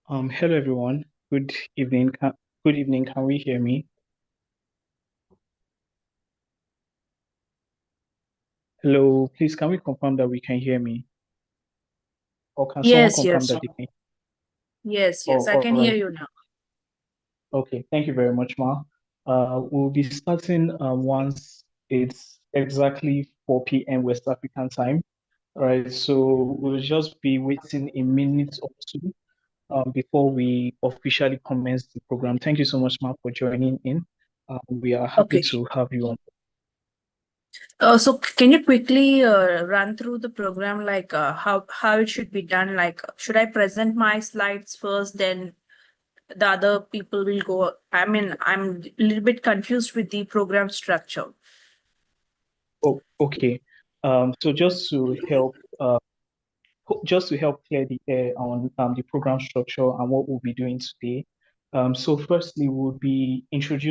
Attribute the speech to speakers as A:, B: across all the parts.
A: Hello everyone. Good evening. Good evening. Can we hear me? Hello, please can we confirm that we can hear me? Or can someone
B: Yes,
A: confirm
B: yes,
A: that they can?
B: yes,
A: Oh,
B: I
A: all
B: can hear
A: right.
B: you now.
A: Okay. Thank you very much, Ma. We'll be starting once it's exactly 4 p.m. West African time. All right. So we'll just be waiting a minute or two before we officially commence the program. Thank you so much, Ma, for joining in. We are happy
B: Okay.
A: to have you on.
B: So can you quickly run through the program, like how it should be done? Like, should I present my slides first, then the other people will go? I mean, I'm a little bit confused with the program structure.
A: Oh, okay. So just to help clear the air on the program structure and what we'll be doing today. So firstly, we'll be taking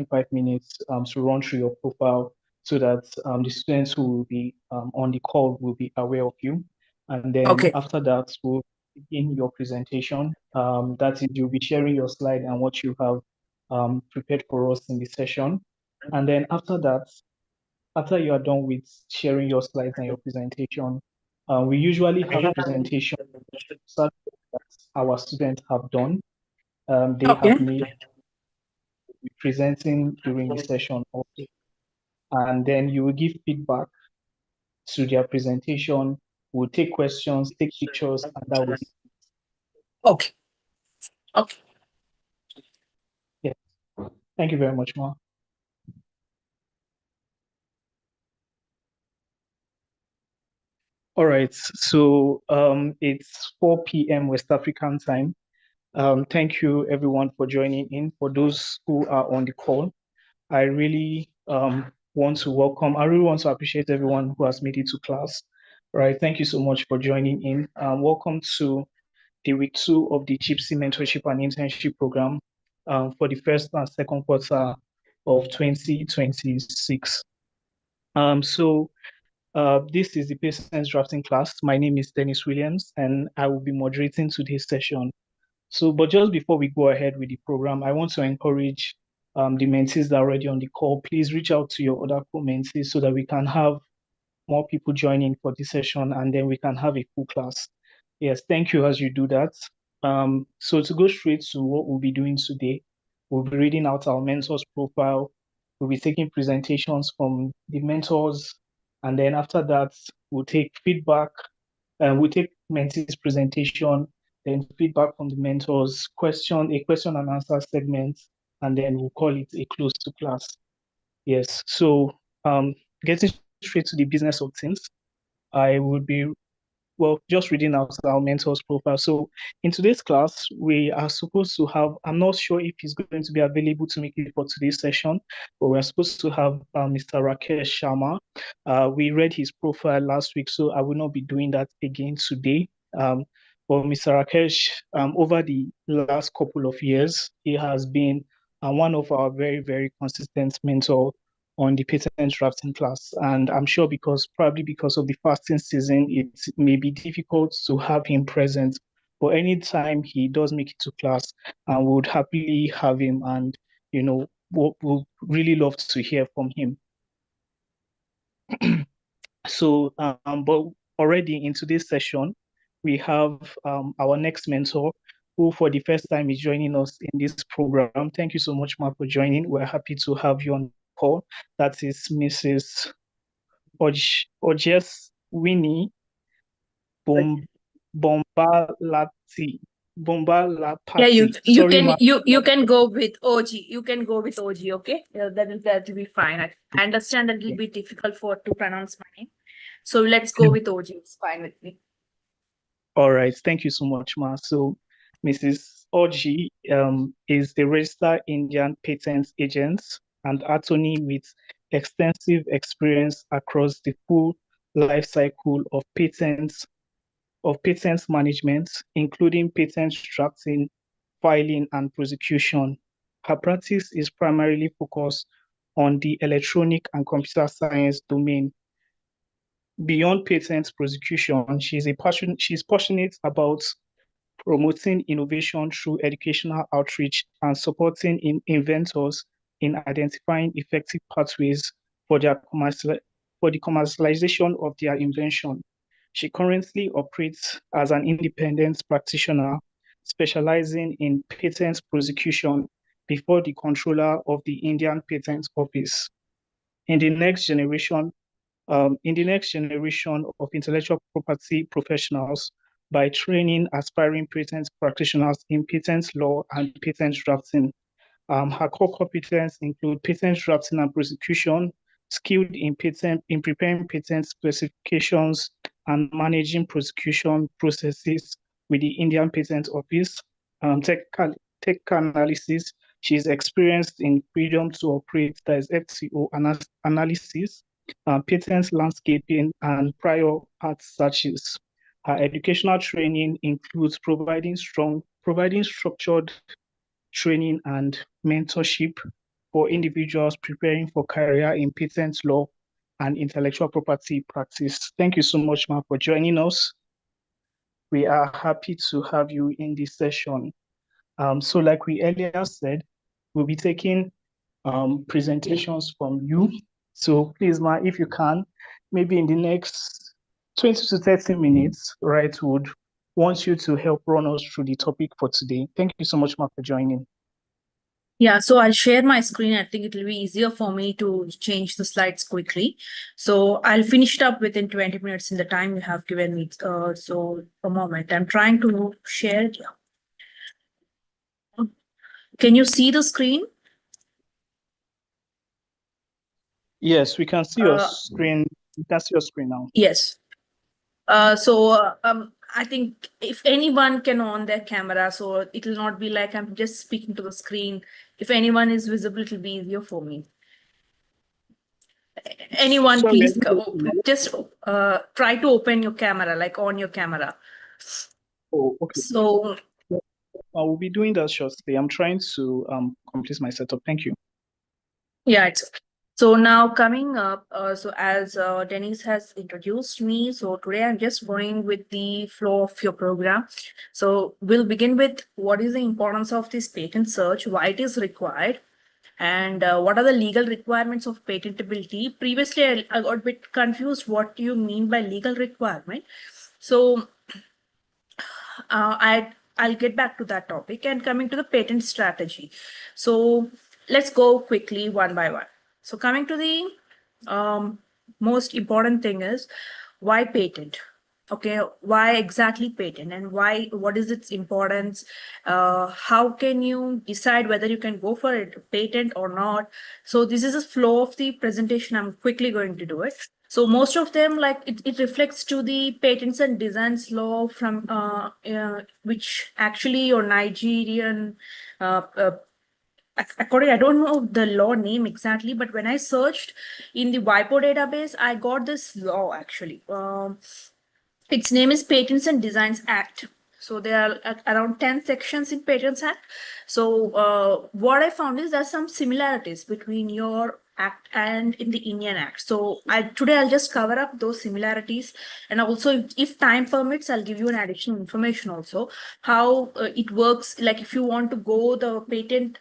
A: 5 minutes to run through your profile so that the students who will be on the call will be aware of you. And then
B: Okay.
A: after that, we'll begin your presentation. That is, you'll be sharing your slide and what you have prepared for us in the session. And then after you are done with sharing your slides and your presentation, we usually have presentation that our students have done. They
B: Okay.
A: have made presenting during the session also. And then you will give feedback to their presentation. We'll take questions, take pictures, and that will be
B: Okay. Okay.
A: it. Thank you very much, Ma. All right, so it's 4 p.m. West African time. Thank you everyone for joining in. For those who are on the call, I really want to appreciate everyone who has made it to class. All right, thank you so much for joining in. Welcome to the week two of the Gypsy Mentorship and Internship Program for the first and second quarter of 2026. This is the Patience Drafting class. My name is Dennis Williams, and I will be moderating today's session. But just before we go ahead with the program, I want to encourage the mentees that are already on the call. Please reach out to your other co-mentees so that we can have more people joining for this session, and then we can have a full class. Yes, thank you as you do that. So to go straight to what we'll be doing today, we'll be reading out our mentors profile. We'll be taking presentations from the mentors, and then after that, we'll take feedback. We'll take mentees presentation, then feedback from the mentors, a question and answer segment, and then we'll call it a close to class. Yes. So getting straight to the business of things, I would be just reading out our mentor's profile. So in today's class, we are supposed to have, I'm not sure if he's going to be available to make it for today's session, but we're supposed to have Mr. Rakesh Sharma. We read his profile last week, so I will not be doing that again today. For Mr. Rakesh, over the last couple of years, he has been one of our very, very consistent mentor on the patent drafting class. And I'm sure probably because of the fasting season, it may be difficult to have him present. But anytime he does make it to class, we would happily have him, and we'll really love to hear from him. But already in today's session, we have our next mentor, who for the first time is joining us in this program. Thank you so much, Mark, for joining. We're happy to have you on the call. That is Mrs. Ojes Winnie Bom Bombalati.
B: Yeah, you
A: Bombalapati.
B: you
A: Sorry,
B: can
A: ma.
B: you can go with OG. You can go with OG. Okay, that will be fine. I understand that it will be difficult for to pronounce my name, so let's go with OG. It's fine with me.
A: All right. Thank you so much, ma. So, Mrs. Oji is the registered Indian patent agent and attorney with extensive experience across the full life cycle of patents management, including patent drafting, filing, and prosecution. Her practice is primarily focused on the electronic and computer science domain, Beyond patent prosecution, she's passionate about promoting innovation through educational outreach and supporting inventors in identifying effective pathways for for the commercialization of their invention. She currently operates as an independent practitioner specializing in patent prosecution before the controller of the Indian Patent Office. In the next generation, of intellectual property professionals by training aspiring patent practitioners in patent law and patent drafting. Her core competence include patent drafting and prosecution, skilled in preparing patent specifications and managing prosecution processes with the Indian Patent Office, tech analysis. She's experienced in freedom to operate, that is FTO analysis, patent landscaping, and prior art searches. Her educational training includes providing structured training and mentorship for individuals preparing for career in patent law and intellectual property practice. Thank you so much, ma'am, for joining us. We are happy to have you in this session. So like we earlier said, we'll be taking presentations from you. So please, ma, if you can, maybe in the next 20 to 30 minutes, right, would want you to help run us through the topic for today. Thank you so much, ma, for joining.
B: Yeah, so I'll share my screen. I think it'll be easier for me to change the slides quickly. So I'll finish it up within 20 minutes in the time you have given me. So a moment, I'm trying to share it. Can you see the screen?
A: Yes, we can see your screen. We can see your screen now.
B: Yes. I think if anyone can on their camera, so it'll not be like I'm just speaking to the screen. If anyone is visible, it'll be easier for me. Anyone,
A: Sorry,
B: please just try to open your camera, like on your camera.
A: Oh, okay.
B: So
A: I will be doing that shortly. I'm trying to complete my setup. Thank you.
B: yeah, so now coming up, so as Denise has introduced me, so today I'm just going with the flow of your program. So we'll begin with what is the importance of this patent search, why it is required, and what are the legal requirements of patentability. Previously, I got a bit confused what you mean by legal requirement. So I'll get back to that topic and coming to the patent strategy. So let's go quickly one by one. So coming to the most important thing is why patent? Okay, why exactly patent and what is its importance? How can you decide whether you can go for it, patent or not? So this is a flow of the presentation. I'm quickly going to do it. So most of them, like it reflects to the patents and designs law from which actually your Nigerian according, I don't know the law name exactly, but when I searched in the WIPO database, I got this law actually. Its name is Patents and Designs Act. So there are around 10 sections in Patents Act. So what I found is there's some similarities between your act and in the Indian Act. So today I'll just cover up those similarities, and also if time permits, I'll give you an additional information also how it works. Like if you want to go the patent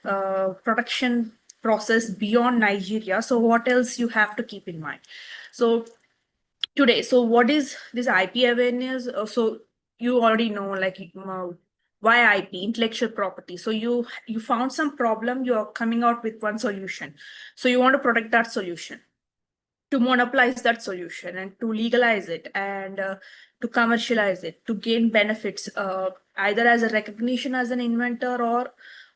B: production process beyond Nigeria, so what else you have to keep in mind. So today, so what is this IP awareness? So you already know, like why IP, intellectual property. So you found some problem, you're coming out with one solution, so you want to protect that solution, to monopolize that solution and to legalize it and to commercialize it, to gain benefits, either as a recognition as an inventor,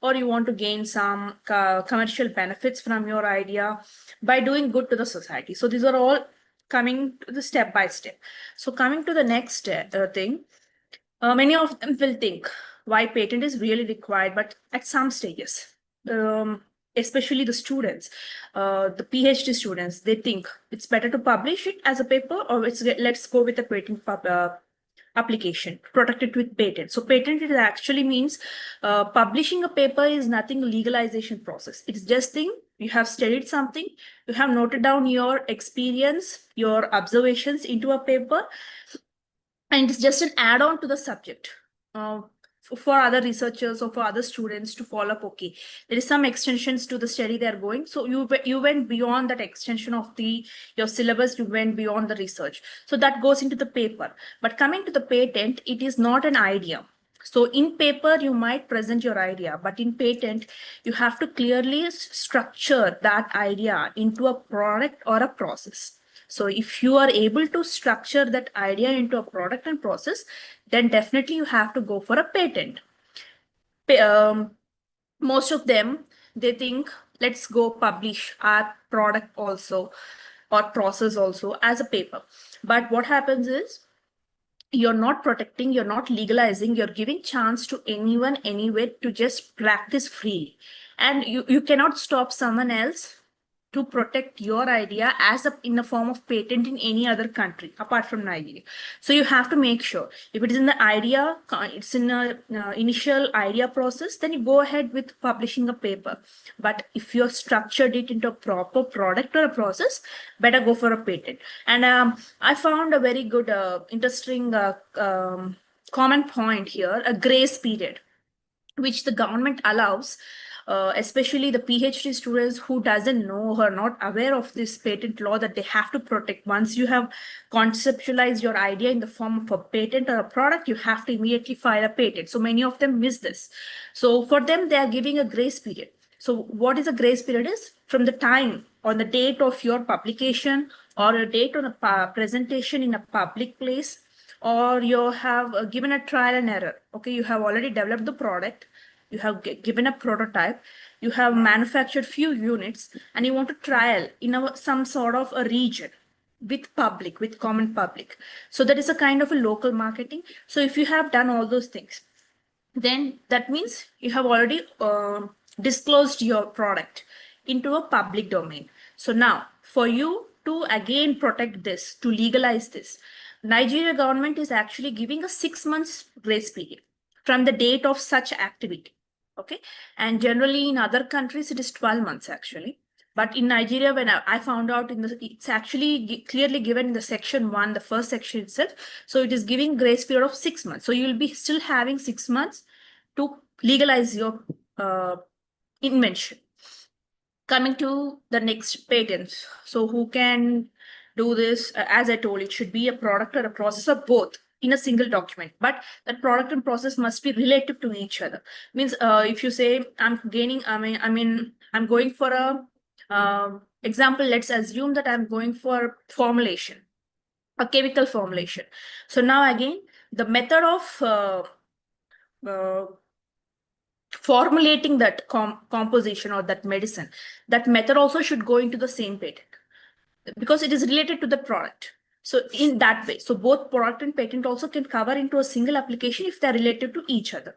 B: or you want to gain some commercial benefits from your idea by doing good to the society. So these are all coming to the step by step. So coming to the next thing, many of them will think why patent is really required, but at some stages, especially the students, the PhD students, they think it's better to publish it as a paper, or let's go with a patent application, protect it with patent. So patent, it actually means publishing a paper is nothing legalization process. It's just thing You have studied something, you have noted down your experience, your observations into a paper, and it's just an add-on to the subject. For other researchers or for other students to follow up, okay, there is some extensions to the study they're going, so you went beyond that extension of your syllabus, you went beyond the research, so that goes into the paper. But coming to the patent, it is not an idea. So in paper you might present your idea, but in patent you have to clearly structure that idea into a product or a process. So if you are able to structure that idea into a product and process, then definitely you have to go for a patent. Most of them, they think, let's go publish our product also or process also as a paper. But what happens is, you're not protecting, you're not legalizing, you're giving chance to anyone, anywhere to just practice freely. And you cannot stop someone else to protect your idea in the form of patent in any other country apart from Nigeria. So you have to make sure if it is in the idea, it's in a initial idea process, then you go ahead with publishing a paper. But if you're structured it into a proper product or a process, better go for a patent. And I found a very good, interesting common point here, a grace period, which the government allows, especially the PhD students who doesn't know or are not aware of this patent law that they have to protect. Once you have conceptualized your idea in the form of a patent or a product, you have to immediately file a patent. So many of them miss this. So for them, they are giving a grace period. So what is a grace period is from the time on the date of your publication or a date on a presentation in a public place, or you have given a trial and error. Okay, you have already developed the product, you have given a prototype, you have manufactured few units, and you want to trial in some sort of a region with common public. So that is a kind of a local marketing. So if you have done all those things, then that means you have already disclosed your product into a public domain. So now for you to again protect this, to legalize this, Nigeria government is actually giving a 6 months grace period from the date of such activity. Okay, and generally in other countries it is 12 months actually. But in Nigeria, when I found out it's actually clearly given in the section 1, the first section itself. So it is giving grace period of 6 months. So you will be still having 6 months to legalize your invention. Coming to the next patents. So who can do this? As I told, it should be a product or a process or both in a single document, but that product and process must be relative to each other. Means if you say I'm going for a example, let's assume that I'm going for formulation, a chemical formulation. So now again, the method of formulating that composition or that medicine, that method also should go into the same patent because it is related to the product. So in that way, so both product and patent also can cover into a single application if they're related to each other.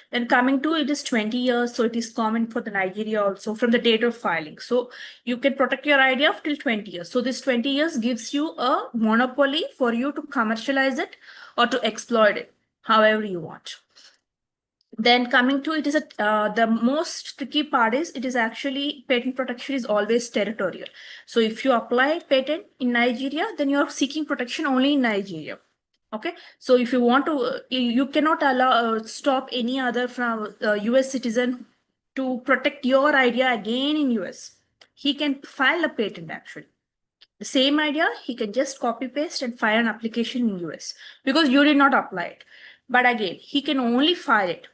B: Then coming to, it is 20 years. So it is common for the Nigeria also from the date of filing. So you can protect your idea till 20 years. So this 20 years gives you a monopoly for you to commercialize it or to exploit it however you want. Then coming to, it is the most tricky part is, it is actually patent protection is always territorial. So if you apply patent in Nigeria, then you are seeking protection only in Nigeria. Okay, so if you want to, you cannot allow stop any other from US citizen to protect your idea again in US. He can file a patent actually. The same idea, he can just copy paste and file an application in US because you did not apply it. But again, he can only file it,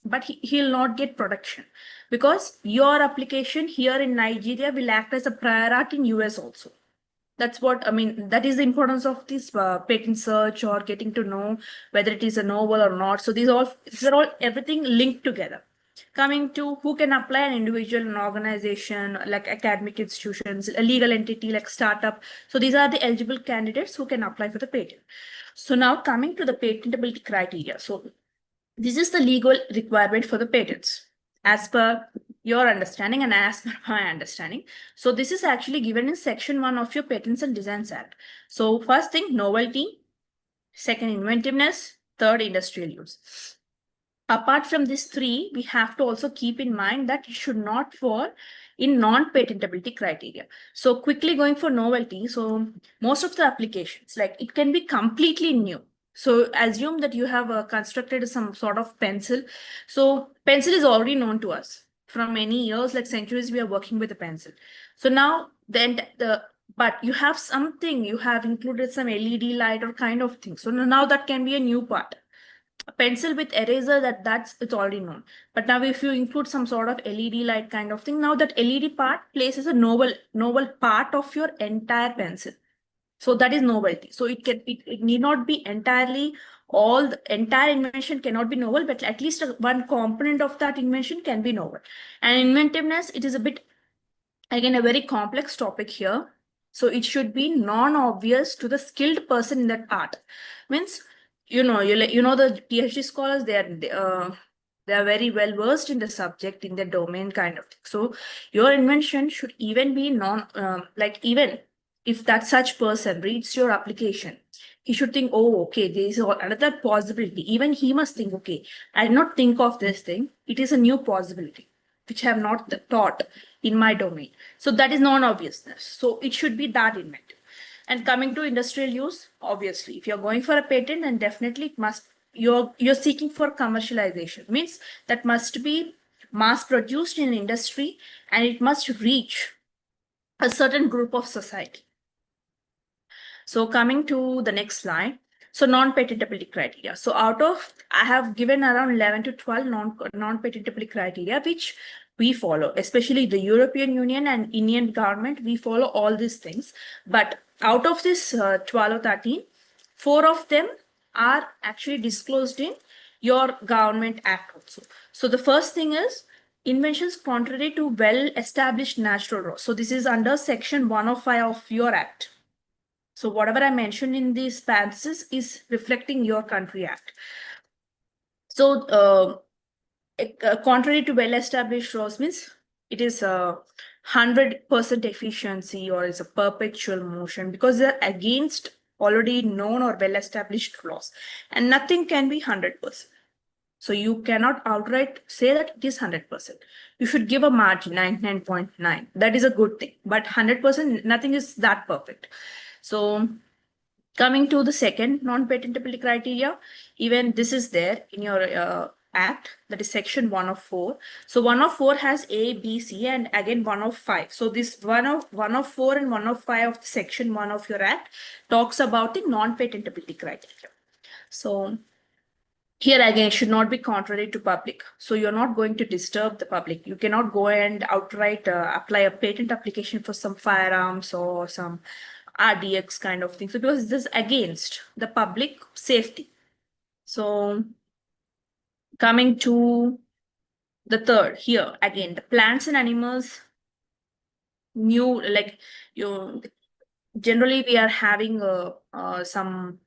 B: but he'll not get protection because your application here in Nigeria will act as a prior art in US also. That's what I mean. That is the importance of this patent search or getting to know whether it is a novel or not. So these are all everything linked together. Coming to who can apply, an individual, an organization like academic institutions, a legal entity like startup. So these are the eligible candidates who can apply for the patent. So now coming to the patentability criteria. So this is the legal requirement for the patents as per your understanding and as per my understanding. So this is actually given in section 1 of your Patents and Designs Act. So first thing, novelty. Second, inventiveness. Third, industrial use. apart from these three, we have to also keep in mind that it should not fall in non-patentability criteria. So quickly going for novelty. So most of the applications, like it can be completely new. So assume that you have constructed some sort of pencil. So pencil is already known to us from many years, like centuries, we are working with a pencil. So now then but you have something, you have included some LED light or kind of thing. So now that can be a new part. A pencil with eraser, that's it's already known. But now if you include some sort of LED light kind of thing, now that LED part places a novel part of your entire pencil. So that is novelty. So it need not be entirely, all the entire invention cannot be novel, but at least one component of that invention can be novel. And inventiveness, it is a bit, again, a very complex topic here. So it should be non-obvious to the skilled person in that art. Means, you know the PhD scholars, they are very well versed in the subject, in their domain kind of thing. So your invention should even be like, even if that such person reads your application, he should think, oh, okay, there is another possibility. Even he must think, okay, I did not think of this thing. It is a new possibility, which I have not thought in my domain. So that is non-obviousness. So it should be that inventive. And coming to industrial use, obviously, if you're going for a patent, then definitely it must, you're seeking for commercialization. Means that must be mass produced in industry, and it must reach a certain group of society. So coming to the next slide. So non-patentability criteria. So out of, I have given around 11 to 12 non-patentability criteria, which we follow, especially the European Union and Indian government, we follow all these things. But out of this 12 or 13, 4 of them are actually disclosed in your government act also. So the first thing is inventions contrary to well-established natural laws. So this is under section 105 of your act. So whatever I mentioned in these parentheses is reflecting your country act. So contrary to well-established laws means it is a 100% efficiency, or is a perpetual motion, because they're against already known or well-established laws, and nothing can be 100%. So you cannot outright say that it is 100%. You should give a margin 99.9. That is a good thing, but 100%, nothing is that perfect. So coming to the second non-patentability criteria, even this is there in your act, that is section 104. So 104 has A, B, C, and again 105. So this 104 and 105 of section 1 of your act talks about the non-patentability criteria. So here again, it should not be contrary to public. So you're not going to disturb the public. You cannot go and outright apply a patent application for some firearms or some RDX kind of thing. So because this is against the public safety. So coming to the third here, again, the plants and animals, new, like you generally we are having some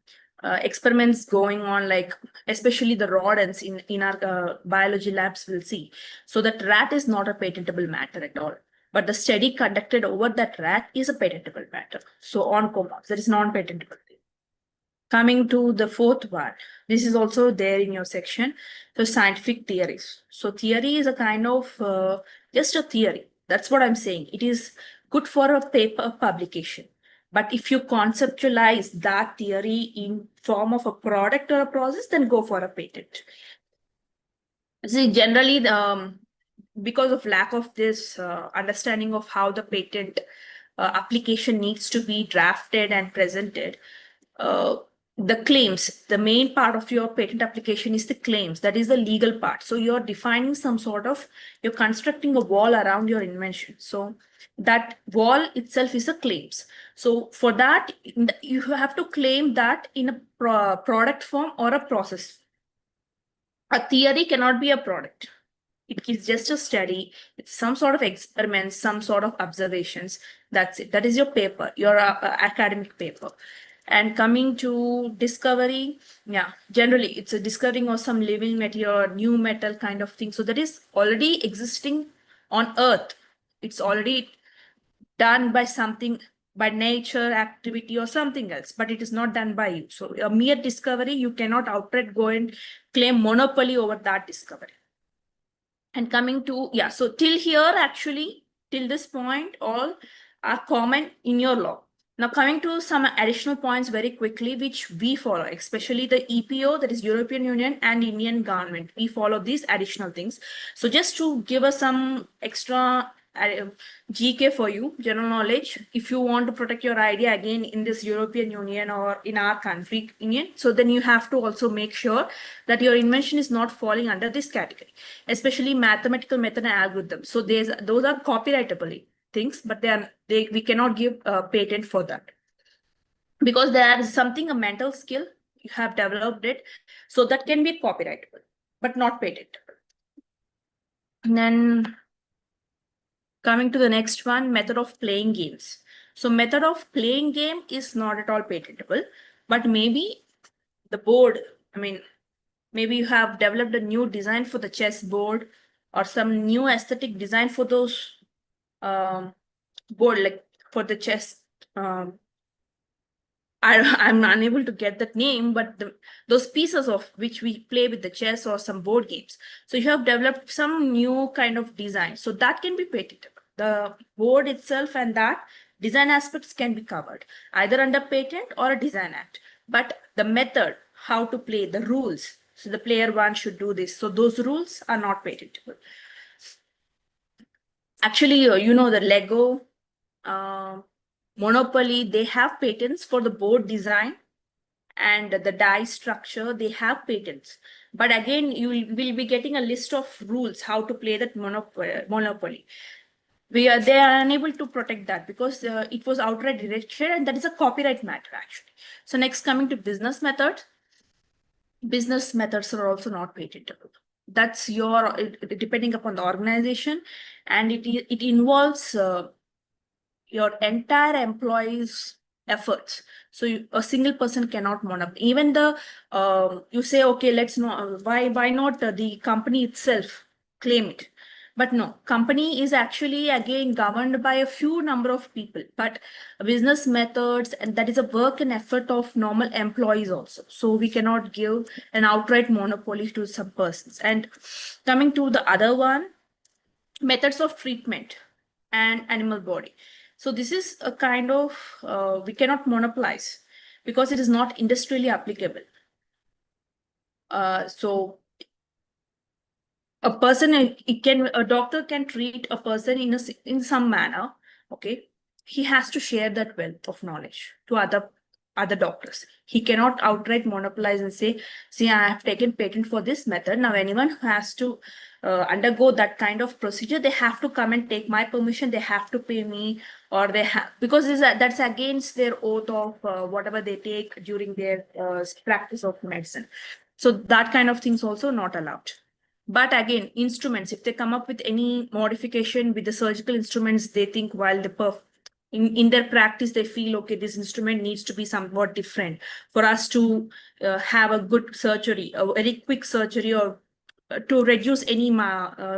B: experiments going on, like especially the rodents in our biology labs will see. So that rat is not a patentable matter at all, but the study conducted over that rat is a patentable matter. So on compounds, that is non-patentable. Coming to the fourth one, this is also there in your section, the scientific theories. So theory is a kind of just a theory. That's what I'm saying. It is good for a paper publication. But if you conceptualize that theory in form of a product or a process, then go for a patent. See, generally, because of lack of this understanding of how the patent application needs to be drafted and presented, the claims, the main part of your patent application is the claims. That is the legal part. So you're defining some sort of, you're constructing a wall around your invention. So that wall itself is a claims. So for that, you have to claim that in a product form or a process. A theory cannot be a product. It is just a study. It's some sort of experiments, some sort of observations. That's it. That is your paper, your academic paper. And coming to discovery, yeah, generally it's a discovering of some living material or new metal kind of thing. So that is already existing on Earth. It's already done by something by nature, activity, or something else, but it is not done by you. So a mere discovery, you cannot outright go and claim monopoly over that discovery. And coming to, yeah, so till here, actually, till this point, all are common in your law. Now, coming to some additional points very quickly, which we follow, especially the EPO, that is European Union, and Indian government. We follow these additional things. So just to give us some extra GK for you, general knowledge, if you want to protect your idea again in this European Union or in our country Union, so then you have to also make sure that your invention is not falling under this category, especially mathematical method and algorithm. So those are copyrightable things, but we cannot give a patent for that, because there is something, a mental skill you have developed it, so that can be copyrightable but not patentable. And then coming to the next one, method of playing games. So method of playing game is not at all patentable, but maybe the board, I mean, maybe you have developed a new design for the chess board or some new aesthetic design for those board, like for the chess. I'm unable to get that name, but those pieces of which we play with the chess or some board games. So you have developed some new kind of design. So that can be patentable. The board itself and that design aspects can be covered either under patent or a design act. But the method, how to play, the rules, so the player one should do this. So those rules are not patentable. Actually, you know, the Lego, Monopoly, they have patents for the board design and the die structure, they have patents. But again, you will be getting a list of rules how to play that monopoly. They are unable to protect that because it was outright rejected, and that is a copyright matter actually. So next, coming to business methods. Business methods are also not patentable. That's your, depending upon the organization, and it involves your entire employees' efforts. So a single person cannot monopolize. Even the you say, okay, let's know why not the company itself claim it. But no, company is actually again governed by a few number of people, but business methods, and that is a work and effort of normal employees also. So we cannot give an outright monopoly to some persons. And coming to the other one, methods of treatment and animal body. So this is a kind of, we cannot monopolize because it is not industrially applicable. So a person, a doctor can treat a person in some manner, okay? He has to share that wealth of knowledge to other doctors. He cannot outright monopolize and say, see, I have taken patent for this method. Now anyone who has to undergo that kind of procedure, they have to come and take my permission, they have to pay me, or they have, because that's against their oath of whatever they take during their practice of medicine. So that kind of things also not allowed. But again, instruments, if they come up with any modification with the surgical instruments, they think while in their practice, they feel, okay, this instrument needs to be somewhat different for us to have a good surgery, a very quick surgery, or to reduce any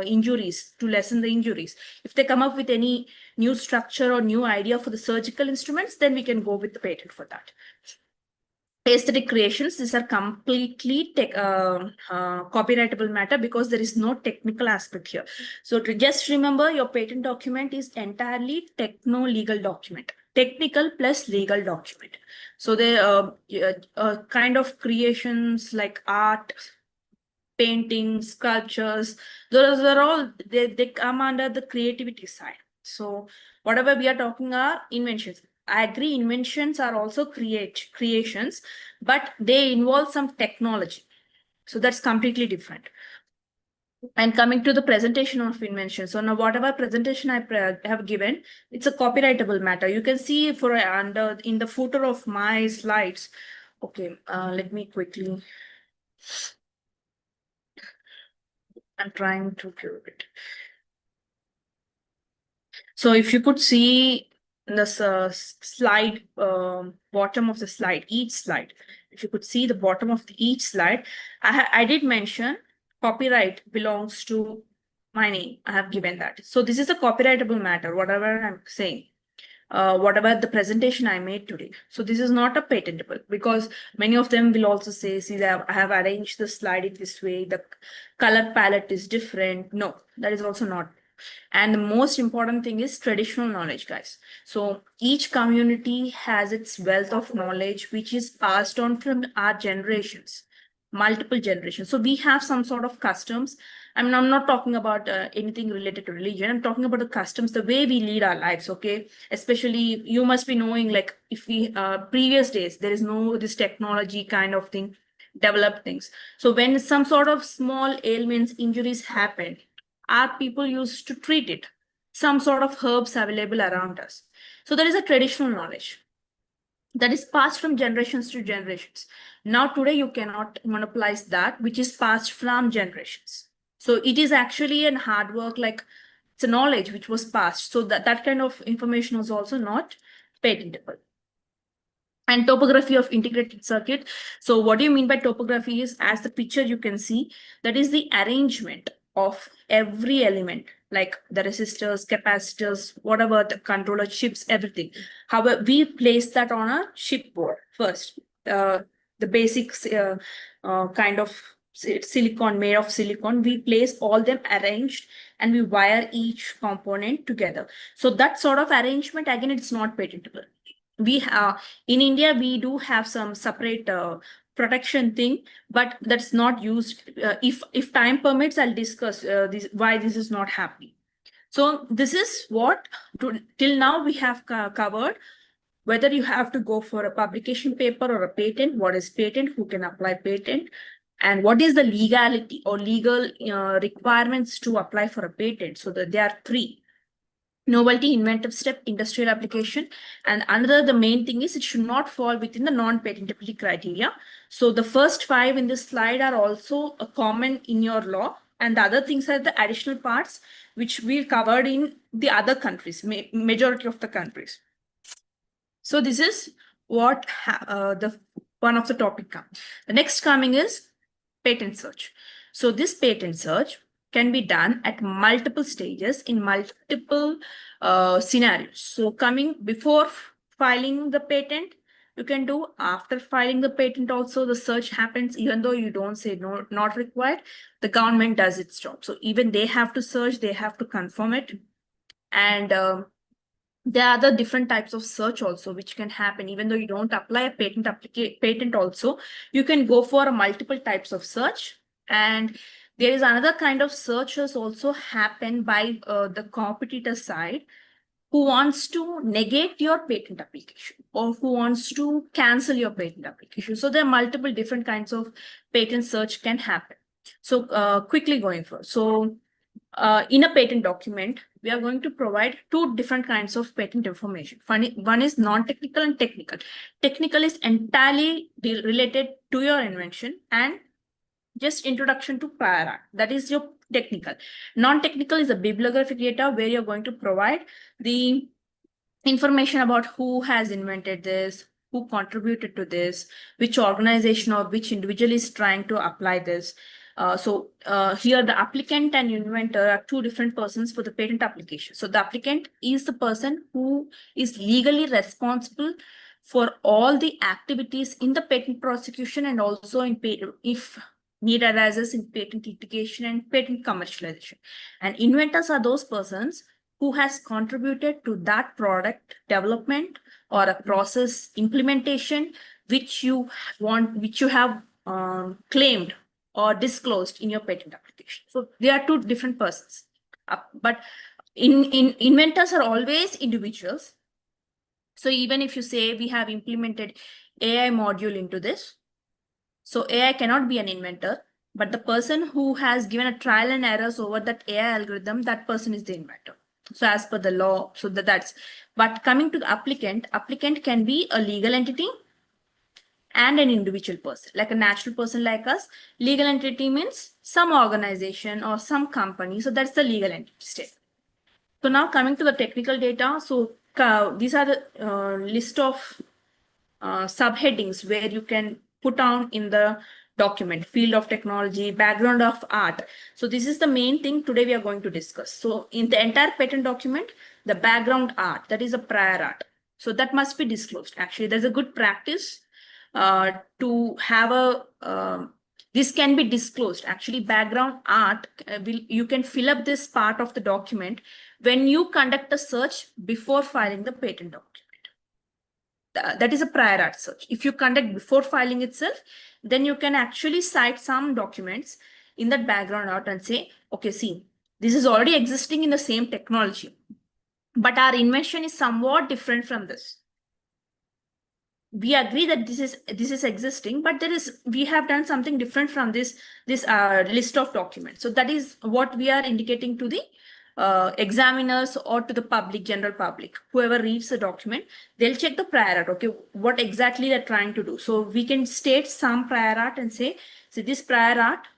B: injuries, to lessen the injuries. If they come up with any new structure or new idea for the surgical instruments, then we can go with the patent for that. Aesthetic creations, these are completely copyrightable matter because there is no technical aspect here. So to just remember, your patent document is entirely techno-legal document, technical plus legal document. So they kind of creations like art, painting, sculptures, those are all, they come under the creativity side. So whatever we are talking are inventions. I agree, inventions are also creations, but they involve some technology. So that's completely different. And coming to the presentation of invention. So now whatever presentation I have given, it's a copyrightable matter. You can see for under in the footer of my slides. Okay, let me quickly. I'm trying to do it. So if you could see this slide, bottom of the slide, each slide, if you could see the bottom of each slide, I did mention copyright belongs to my name. I have given that. So this is a copyrightable matter, whatever I'm saying. whatever the presentation I made today. So this is not a patentable, because many of them will also say, see, I have arranged the slide in this way, the color palette is different. No, that is also not. And the most important thing is traditional knowledge, guys. So each community has its wealth of knowledge, which is passed on from our generations, multiple generations. So we have some sort of customs. I mean, I'm not talking about anything related to religion. I'm talking about the customs, the way we lead our lives. Okay, especially you must be knowing, like, if we previous days there is no this technology kind of thing, developed things. So when some sort of small ailments, injuries happen, our people used to treat it. Some sort of herbs available around us. So there is a traditional knowledge that is passed from generations to generations. Now today you cannot monopolize that which is passed from generations. So it is actually an hard work, like it's a knowledge which was passed. So that kind of information was also not patentable. And topography of integrated circuit. So what do you mean by topography is, as the picture you can see, that is the arrangement of every element, like the resistors, capacitors, whatever, the controller chips, everything. However, we place that on a chipboard first. The basics kind of silicon, made of silicon, we place all them arranged and we wire each component together. So that sort of arrangement, again, it's not patentable. We in India, we do have some separate protection thing, but that's not used. If time permits, I'll discuss this, why this is not happening. So this is what till now we have covered. Whether you have to go for a publication paper or a patent, what is patent, who can apply patent, and what is the legality or legal requirements to apply for a patent. So that there are three: novelty, inventive step, industrial application. And another, the main thing is, it should not fall within the non-patentability criteria. So the first five in this slide are also a common in your law, and the other things are the additional parts which we covered in the other countries, majority of the countries. So this is what the one of the topic comes. The next coming is patent search. So this patent search can be done at multiple stages in multiple scenarios. So coming before filing the patent, you can do. After filing the patent also, the search happens, even though you don't say no, not required. The government does its job. So even they have to search, they have to confirm it. And there are other different types of search also which can happen. Even though you don't apply a patent also, you can go for multiple types of search. And there is another kind of searches also happen by the competitor side, who wants to negate your patent application or who wants to cancel your patent application. So there are multiple different kinds of patent search can happen. So quickly going for, so in a patent document, we are going to provide two different kinds of patent information. One is non-technical and technical. Technical is entirely related to your invention and just introduction to prior art. That is your technical. Non-technical is a bibliographic data where you're going to provide the information about who has invented this, who contributed to this, which organization or which individual is trying to apply this. Here the applicant and inventor are two different persons for the patent application. So the applicant is the person who is legally responsible for all the activities in the patent prosecution and also in patent, if need arises in patent litigation and patent commercialization. And inventors are those persons who has contributed to that product development or a process implementation which you have claimed or disclosed in your patent application. So they are two different persons. But inventors are always individuals. So even if you say we have implemented AI module into this, so AI cannot be an inventor, but the person who has given a trial and errors over that AI algorithm, that person is the inventor. So as per the law, so that's, but coming to the applicant can be a legal entity and an individual person, like a natural person like us. Legal entity means some organization or some company. So that's the legal entity state. So now coming to the technical data. So these are the list of subheadings where you can put down in the document, field of technology, background of art. So this is the main thing today we are going to discuss. So in the entire patent document, the background art, that is a prior art. So that must be disclosed. Actually, there's a good practice to have this can be disclosed. Actually, background art, you can fill up this part of the document when you conduct a search before filing the patent document. That is a prior art search. If you conduct before filing itself, then you can actually cite some documents in that background art and say, okay, see, this is already existing in the same technology, but our invention is somewhat different from this. We agree that this is existing, but we have done something different from this list of documents. So that is what we are indicating to the examiners or to the public, general public. Whoever reads the document, they'll check the prior art. Okay, what exactly they're trying to do. So we can state some prior art and say, so this prior art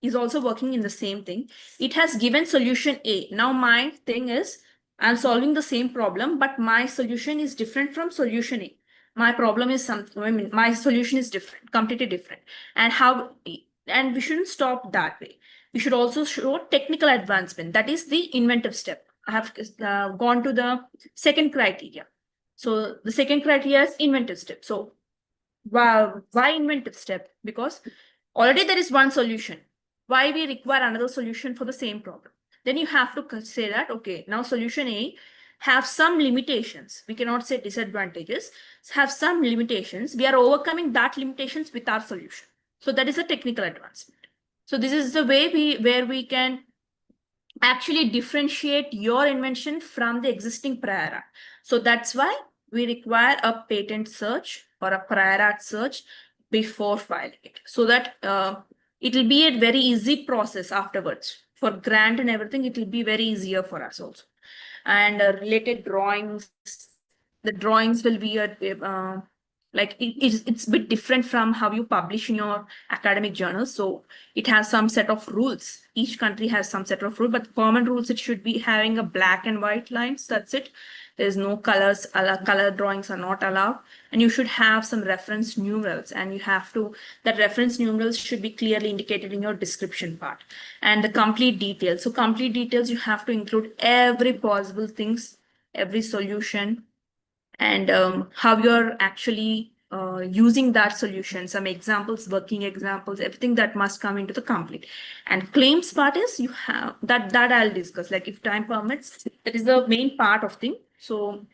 B: is also working in the same thing. It has given solution A. Now my thing is, I'm solving the same problem, but my solution is different from solution A. My problem is my solution is different, completely different. And we shouldn't stop that way. We should also show technical advancement. That is the inventive step. I have gone to the second criteria. So the second criteria is inventive step. So why inventive step? Because already there is one solution. Why we require another solution for the same problem? Then you have to say that, okay, now solution A have some limitations. We cannot say disadvantages, have some limitations. We are overcoming that limitations with our solution. So that is a technical advancement. So this is the way where we can actually differentiate your invention from the existing prior art. So that's why we require a patent search or a prior art search before filing it, so that it will be a very easy process afterwards. For grant and everything, it will be very easier for us also. And related drawings, the drawings will be it's a bit different from how you publish in your academic journals. So it has some set of rules. Each country has some set of rules, but common rules, it should be having a black and white lines. That's it. There's no colors, color drawings are not allowed. And you should have some reference numerals, and that reference numerals should be clearly indicated in your description part. And the complete details. So complete details, you have to include every possible things, every solution, and how you're actually using that solution, some examples, working examples, everything that must come into the complete. And claims part is, you have that I'll discuss, like if time permits, that is the main part of thing. So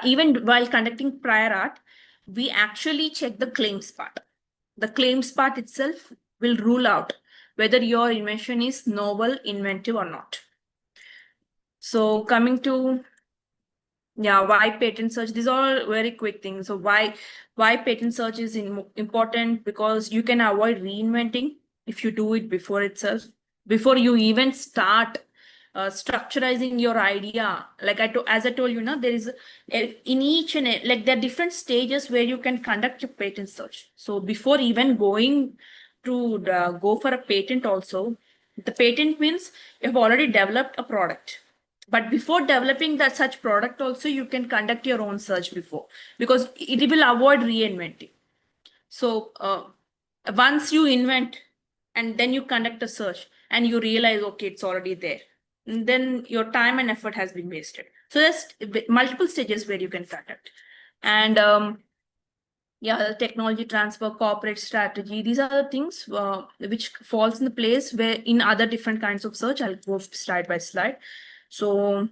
B: even while conducting prior art, we actually check the claims part. The claims part itself will rule out whether your invention is novel, inventive or not. So coming to why patent search? These are all very quick things. So why patent search is important? Because you can avoid reinventing if you do it before itself, before you even start structurizing your idea. Like as I told you, there is in each and like there are different stages where you can conduct your patent search. So before even going to go for a patent, also the patent means you have already developed a product. But before developing that such product also, you can conduct your own search before, because it will avoid reinventing. So once you invent and then you conduct a search and you realize, okay, it's already there, and then your time and effort has been wasted. So there's multiple stages where you can conduct. And the technology transfer, corporate strategy, these are the things which falls in the place where in other different kinds of search. I'll go slide by slide. So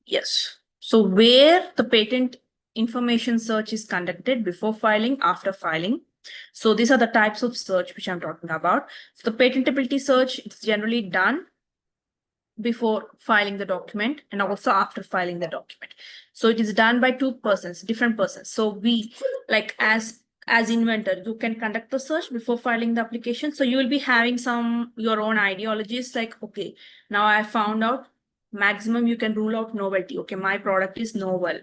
B: yes, so where the patent information search is conducted before filing, after filing. So these are the types of search which I'm talking about. So the patentability search is generally done before filing the document and also after filing the document. So it is done by two persons, different persons. So we, like as inventor, you can conduct the search before filing the application. So you will be having your own ideologies, like, okay, now I found out maximum you can rule out novelty. Okay, my product is novel,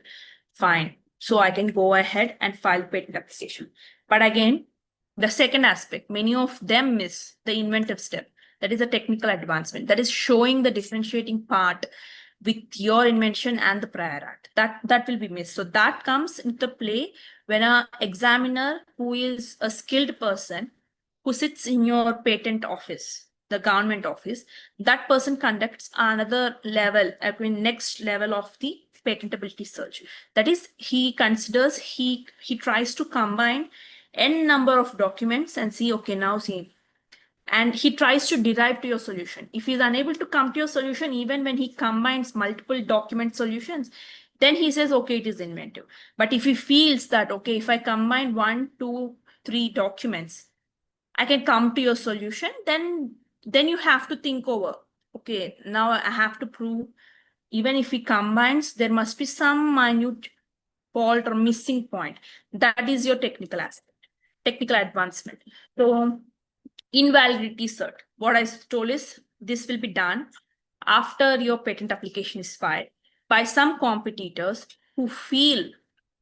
B: fine. So I can go ahead and file patent application. But again, the second aspect, many of them miss the inventive step. That is a technical advancement. That is showing the differentiating part with your invention and the prior art. That will be missed. So that comes into play when a examiner who is a skilled person who sits in your patent office, the government office, that person conducts another level, I mean next level of the patentability search. That is, he considers, he tries to combine n number of documents and see, okay, now see, and he tries to derive to your solution. If he's unable to come to your solution, even when he combines multiple document solutions, then he says, okay, it is inventive. But if he feels that, okay, if I combine 1, 2, 3 documents, I can come to your solution, then you have to think over, okay, now I have to prove, even if he combines, there must be some minute fault or missing point. That is your technical aspect, technical advancement. So invalidity cert, what I told is this will be done after your patent application is filed by some competitors who feel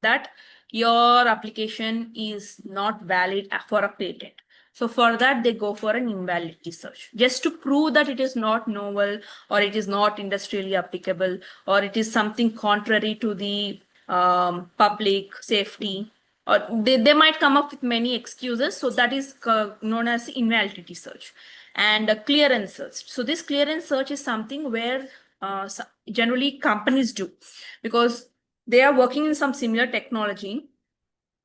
B: that your application is not valid for a patent. So for that, they go for an invalidity search, just to prove that it is not novel, or it is not industrially applicable, or it is something contrary to the public safety, or they might come up with many excuses. So that is known as invalidity search. And a clearance search. So this clearance search is something where generally companies do, because they are working in some similar technology.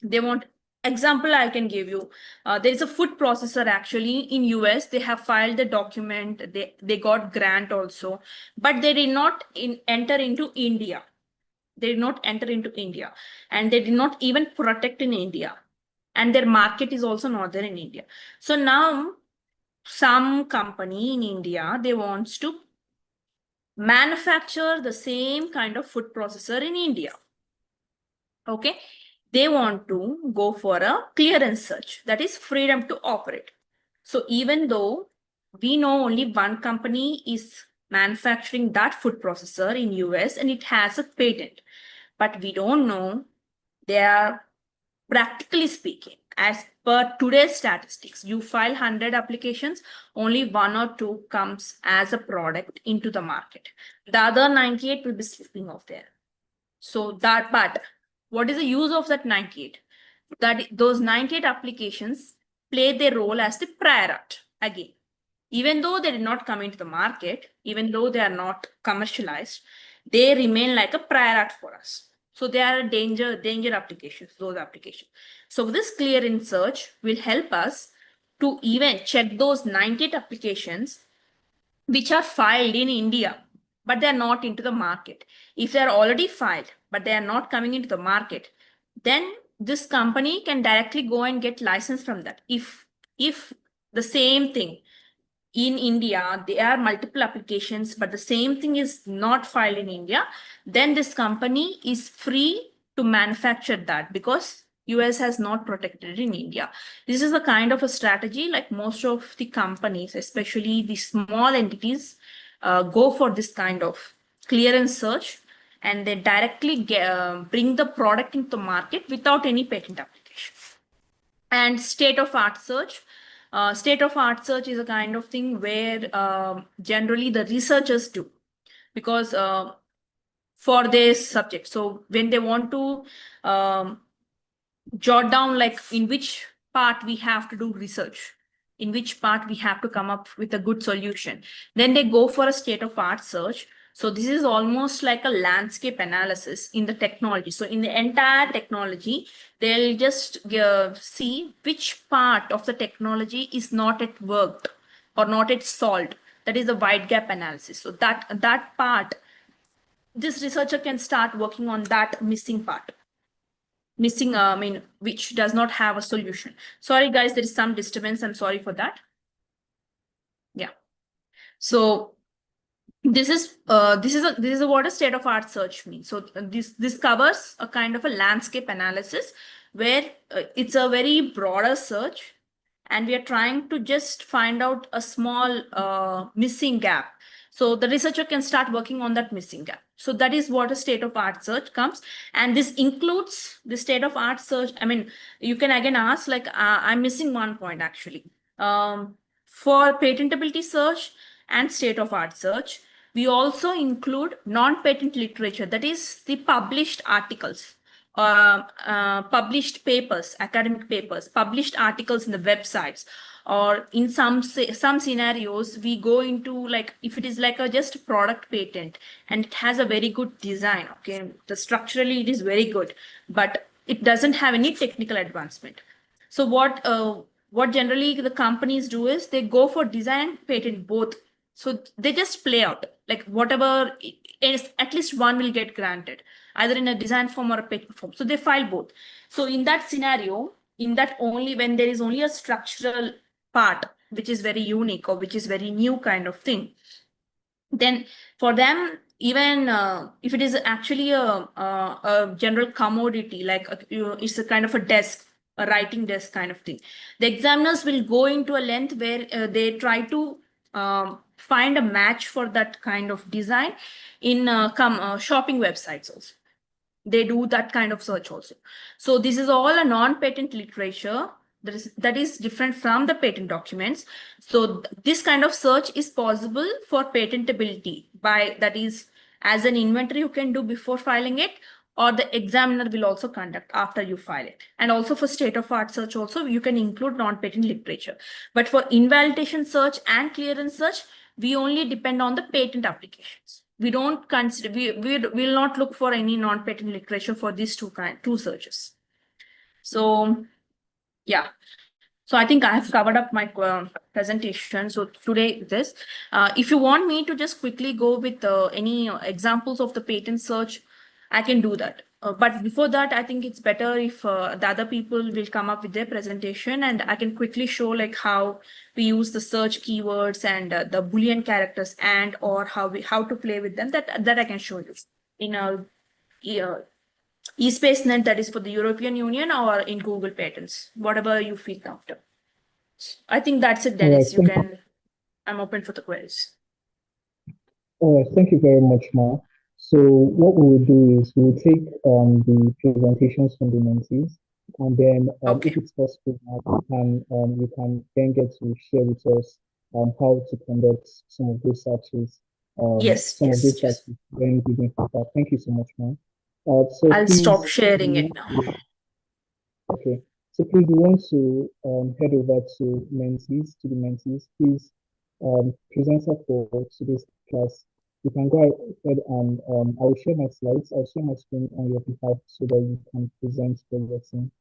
B: They want, example I can give you, there is a food processor actually in US. They have filed the document, they got grant also, but they did not enter into India. They did not enter into India, and they did not even protect in India, and their market is also not there in India. So now some company in India, they wants to manufacture the same kind of food processor in India. Okay, they want to go for a clearance search, that is freedom to operate. So even though we know only one company is manufacturing that food processor in US and it has a patent, but we don't know, they are, practically speaking, as per today's statistics, you file 100 applications, only 1 or 2 comes as a product into the market. The other 98 will be slipping off there. So that, but what is the use of that 98? That those 98 applications play their role as the prior art again. Even though they did not come into the market, even though they are not commercialized, they remain like a prior art for us. So they are danger applications, those applications. So this clearance search will help us to even check those 98 applications which are filed in India, but they are not into the market. If they are already filed, but they are not coming into the market, then this company can directly go and get license from that. If the same thing in India, there are multiple applications, but the same thing is not filed in India, then this company is free to manufacture that, because US has not protected it in India. This is a kind of a strategy, like most of the companies, especially the small entities, go for this kind of clearance search, and they directly bring the product into the market without any patent application. And state-of-art search. State-of-art search is a kind of thing where generally the researchers do, because for this subject, so when they want to jot down like in which part we have to do research, in which part we have to come up with a good solution, then they go for a state-of-art search. So this is almost like a landscape analysis in the technology. So in the entire technology, they'll just see which part of the technology is not yet worked or not yet solved. That is a wide gap analysis. So that part, this researcher can start working on that missing part. Which does not have a solution. Sorry, guys, there is some disturbance. I'm sorry for that. Yeah. So this is what a state-of-art search means. So this covers a kind of a landscape analysis where it's a very broader search, and we are trying to just find out a small missing gap. So the researcher can start working on that missing gap. So that is what a state-of-art search comes. And this includes the state-of-art search. I mean, you can again ask, like, I'm missing one point actually. For patentability search and state-of-art search, We also include non-patent literature, that is the published articles, published papers, academic papers, published articles in the websites, or in some scenarios we go into, like, if it is like a just product patent and it has a very good design, okay, the structurally it is very good, but it doesn't have any technical advancement. So what generally the companies do is they go for design and patent both. So they just play out like whatever is, at least one will get granted either in a design form or a patent form. So they file both. So in that scenario, in that only when there is only a structural part which is very unique or which is very new kind of thing, then for them, even if it is actually a general commodity, like it's a kind of a desk, a writing desk kind of thing, the examiners will go into a length where they try to find a match for that kind of design in shopping websites also. They do that kind of search also. So this is all a non-patent literature that is different from the patent documents. So this kind of search is possible for patentability, by that is as an inventory you can do before filing it, or the examiner will also conduct after you file it. And also for state of art search also you can include non-patent literature. But for invalidation search and clearance search, we only depend on the patent applications. We don't consider, we will not look for any non-patent literature for these two searches. So yeah, so I think I have covered up my presentation. So today this, if you want me to just quickly go with any examples of the patent search, I can do that. But before that, I think it's better if the other people will come up with their presentation and I can quickly show like how we use the search keywords and the Boolean characters and or how to play with them. That I can show you in a eSpaceNet, that is for the European Union, or in Google Patents, whatever you feel comfortable. I think that's it,
A: All right,
B: Dennis. You can, I'm open for the queries.
A: all right, thank you very much, Ma. So what we will do is we will take the presentations from the mentees, and then if
B: Okay.
A: it's possible, you can then get to share with us how to conduct some of those searches,
B: Yes,
A: some of
B: yes,
A: those
B: yes.
A: searches when giving feedback. Thank you so much, Ma. So
B: I'll stop
A: please,
B: sharing it now.
A: okay. So please, we want to head over to the mentees. Please, presenter for today's class, you can go ahead and I will share my slides. I'll share my screen on your behalf so that you can present for your team.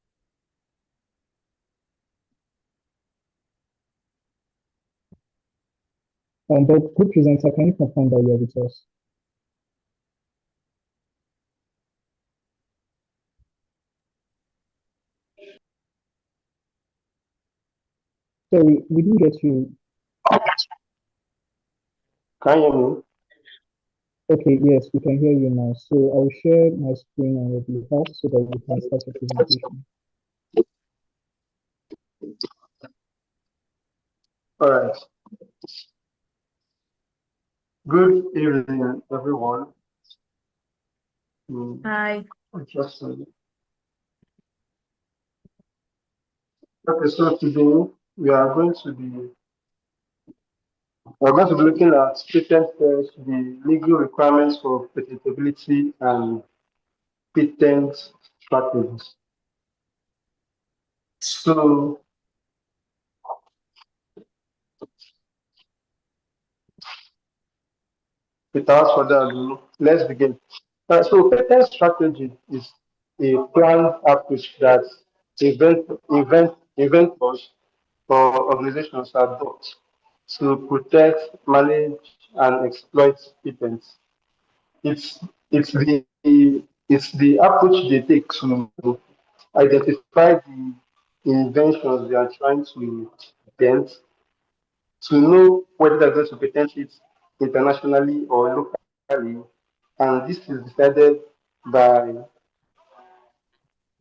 A: But good presenter, can you confirm that you're with us? Sorry, we didn't get you.
C: Can you hear me?
A: Okay, yes, we can hear you now. So I'll share my screen on your behalf so that you can start your presentation.
C: All right. Good evening, everyone.
B: Hi.
C: Just okay. So today we are going to be looking at patent first, the legal requirements for patentability and patent strategies. So without further ado, let's begin. So patent strategy is a planned approach that inventors or organizations adopt to protect, manage, and exploit patents. It's it's the approach they take to identify the inventions they are trying to patent, to know whether they're going to patent it internationally or locally, and this is decided by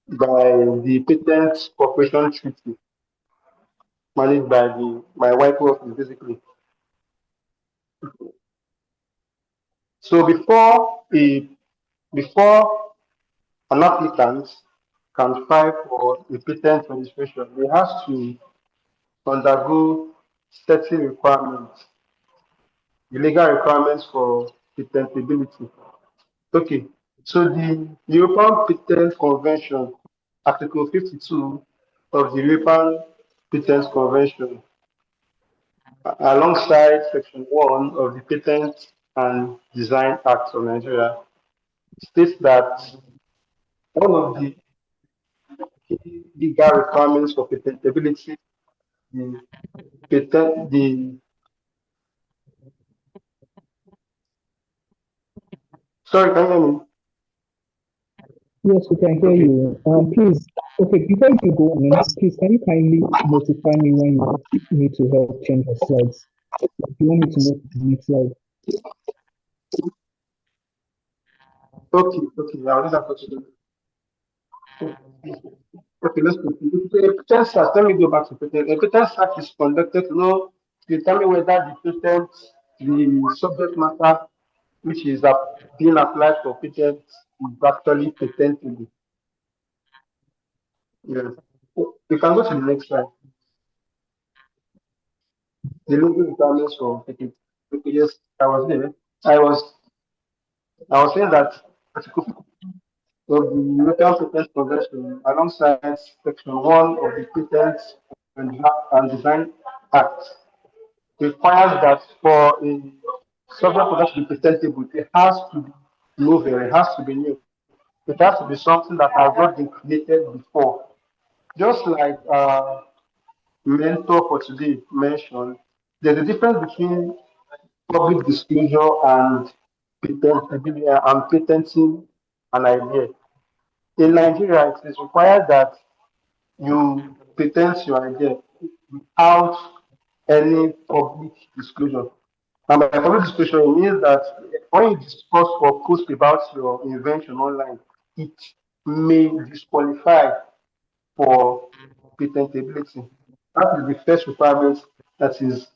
C: the Patent Cooperation Treaty managed by White House basically. So before an applicant can file for a patent registration, they have to undergo certain requirements. the legal requirements for patentability. Okay, so the European Patent Convention, Article 52 of the European Patent Convention, alongside Section 1 of the Patent and Design Act of Nigeria, states that one of the key legal requirements for patentability, the patent, the sorry, can you hear me?
A: Yes, we can hear
C: Okay,
A: you. Please, okay, before you go on, please can you kindly notify me when you need to help change the slides? If you want me to move to the next slide.
C: okay, I'll do that for today. Okay, let's continue. The patent search, let me go back to patent. A patent search is conducted to know, determine whether the patent, the subject matter which is being applied for patent is actually patentable. Yes. You can go to the next slide. The legal requirements for patent. Okay, yes, I was there. I was I was saying that Article of the European Patent Convention, alongside Section 1 of the Patent and Design Act, requires that for a subject product to be patentable, it has to be novel, it has to be new. It has to be something that has not been created before. Just like mentor for today mentioned, there's a difference between public disclosure and patenting an idea. In Nigeria, it is required that you patent your idea without any public disclosure. And by public disclosure, it means that when you discuss or post about your invention online, it may disqualify for patentability. That is the first requirement that is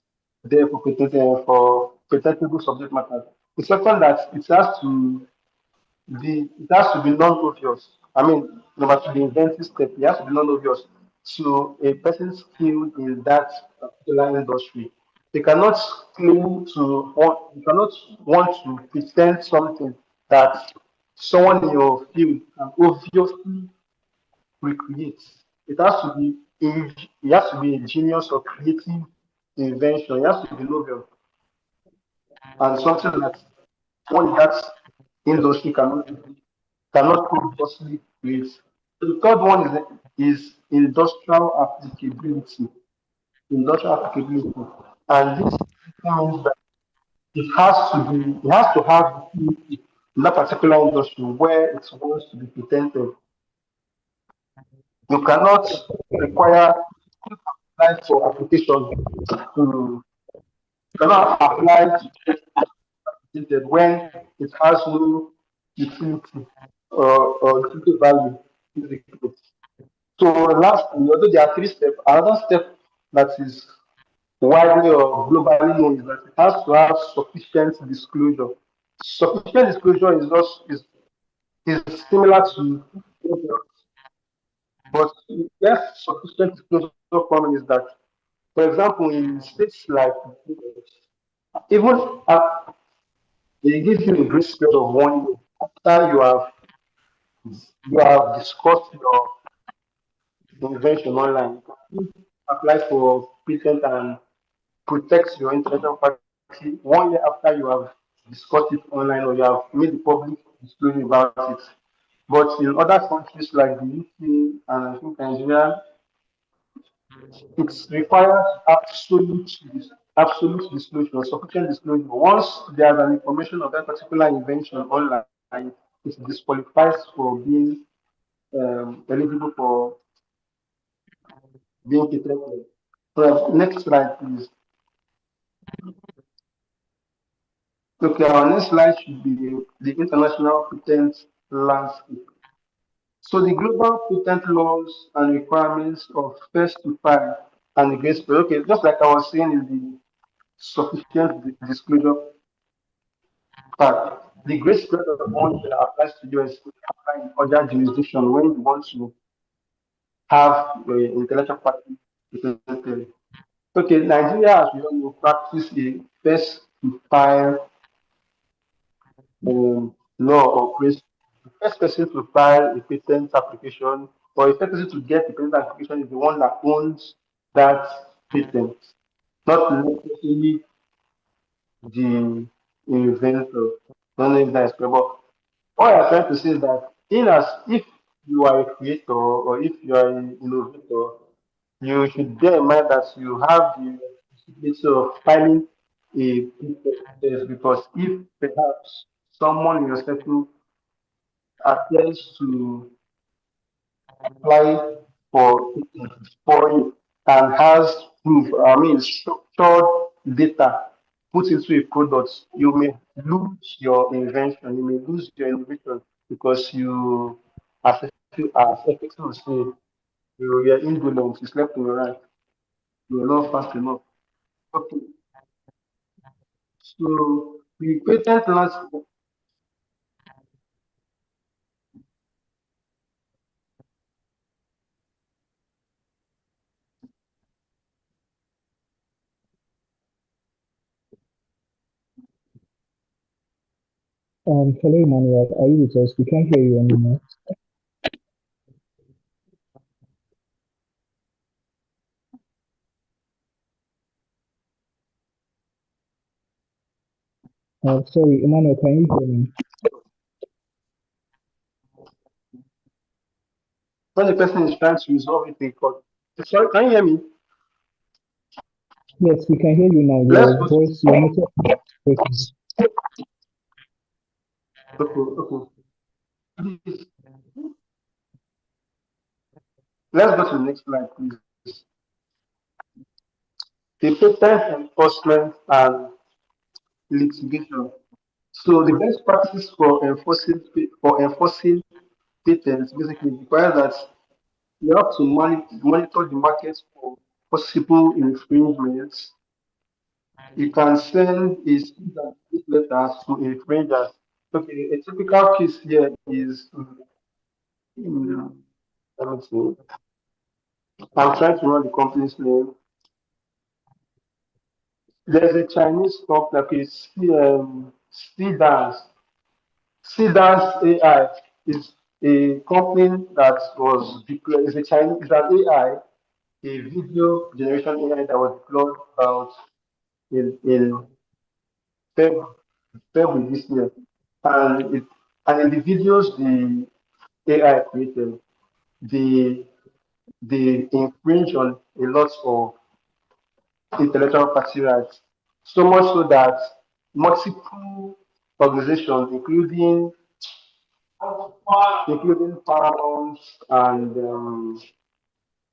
C: there for for patentable subject matter. The second that it has to be non-obvious. I mean, number two, the inventive step, it has to be non-obvious to a person skilled in that particular industry. They cannot you cannot want to present something that someone in your field can obviously recreate. It has to be it has to be a genius or creative invention. It has to be novel and something that one in that industry cannot obviously create. The third one is industrial applicability. Industrial applicability. And this means that it has to have in that particular industry where it wants to be patented. You cannot require apply for application to cannot apply to get patented when it has no utility or utility value physically. So lastly, although there are three steps, another step that is widely or globally known is that it has to have sufficient disclosure. Sufficient disclosure is similar to, but yes, sufficient disclosure problem is that, for example, in states like even they give you a grace period of 1 year after you have discussed your invention online. You apply for patent and protect your intellectual property 1 year after you have discussed it online or you have made the public disclosure about it. But in other countries like the UK and I think Nigeria, it requires absolute disclosure, sufficient disclosure. Once there's an information of that particular invention online, it disqualifies for being eligible for being patented. Next slide, please. Okay, our next slide should be the international patent landscape. So the global patent laws and requirements of first to file and the grace period. Okay, just like I was saying in the sufficient disclosure part, the grace period of 1 year applies to US apply in other jurisdiction when you want to have intellectual property patented. Okay, Nigeria, as we all know, practice a first to file law or principle. The first person to file a patent application or the first person to get a patent application is the one that owns that patent, not necessarily the inventor. Don't know if that's clear, but what I'm trying to say is that in as if you are a creator or if you are an innovator, you should bear in mind that you have the responsibility of filing a patent because if perhaps someone in your circle attempts to apply for for it and has proof, I mean, structured data put into a product, you may lose your invention, you may lose your innovation because as ethics will say, you were indolent, you slept on your right, you were not fast enough. Okay, so the patent landscape.
A: Hello, Emmanuel. Are you with us? We can't hear you anymore. Sorry, Emmanuel, can you hear me?
C: When the person is trying to resolve it in court. Sorry, can you hear me?
A: Yes, we can hear you now.
C: Let's
A: Your
C: go to
A: voice, your network is breaking.
C: okay. Please, let's go to the next slide, please. The patent enforcement and litigation. So the best practice for enforcing patents basically requires that you have to monitor the market for possible infringements. You can send a cease and desist letter to infringers. Okay, a typical case here is let me see. I'm trying to run the company's name. There's a Chinese company, okay, Cedars. Cedars AI is a company that was deployed, is a Chinese, is an AI, a video generation AI that was deployed about in Feb, February this year. And in the videos the AI created, they they infringe on a lot of intellectual property rights. So much so that multiple organizations, including Paramount and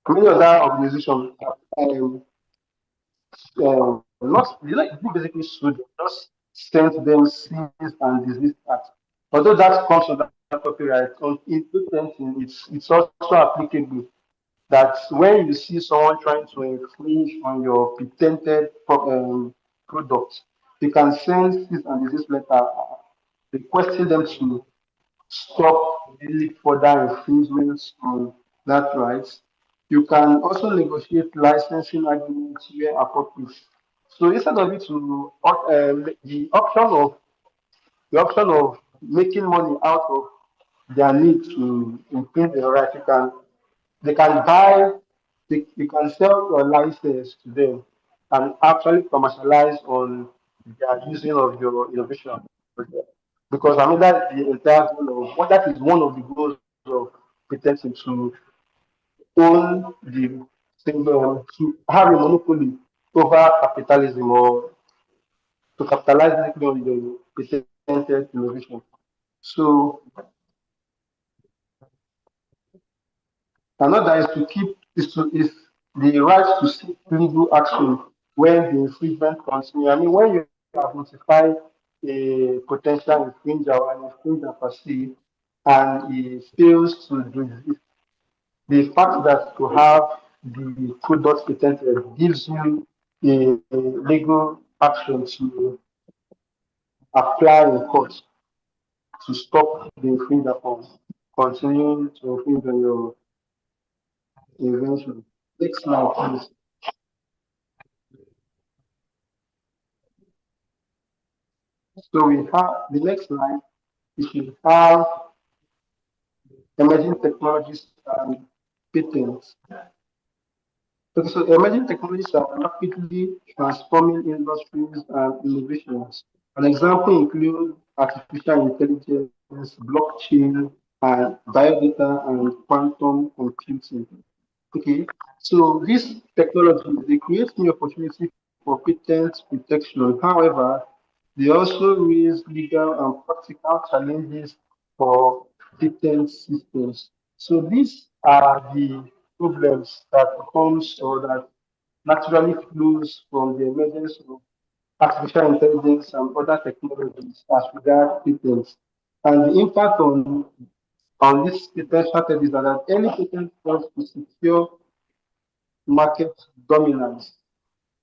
C: many other organizations, not they basically sued, just sent them cease and desist act. Although that comes under copyright, in 2020, it's also applicable that when you see someone trying to infringe on your patented product, you can send cease and desist letter requesting them to stop any further infringements on that right. You can also negotiate licensing agreements where appropriate. So instead of it to the option of making money out of their need to infringe their right, they can buy, they can sell your license to them and actually commercialize on their using of your innovation. Because I mean that's the entire goal of what that is one of the goals of patenting to own the single to have a monopoly over capitalism or to capitalize basically on the patented innovation. So another is the right to seek legal action when the infringement continue. I mean, when you have notified a potential infringer or an infringer per se, and he fails to resist, the fact that to have the product patented gives you a legal action to apply in court to stop the infringer from continuing to infringe on your invention. Next slide, please. So we have the next slide. We should have emerging technologies and patents. Okay, so emerging technologies are rapidly transforming industries and innovations. An example include artificial intelligence, blockchain, and biodata and quantum computing. Okay, so these technologies they create new opportunity for patent protection. However, they also raise legal and practical challenges for patent systems. So these are the problems that comes or that naturally flows from the emergence of artificial intelligence and other technologies as regards patents. And the impact on this patent strategies are that any patent wants to secure market dominance.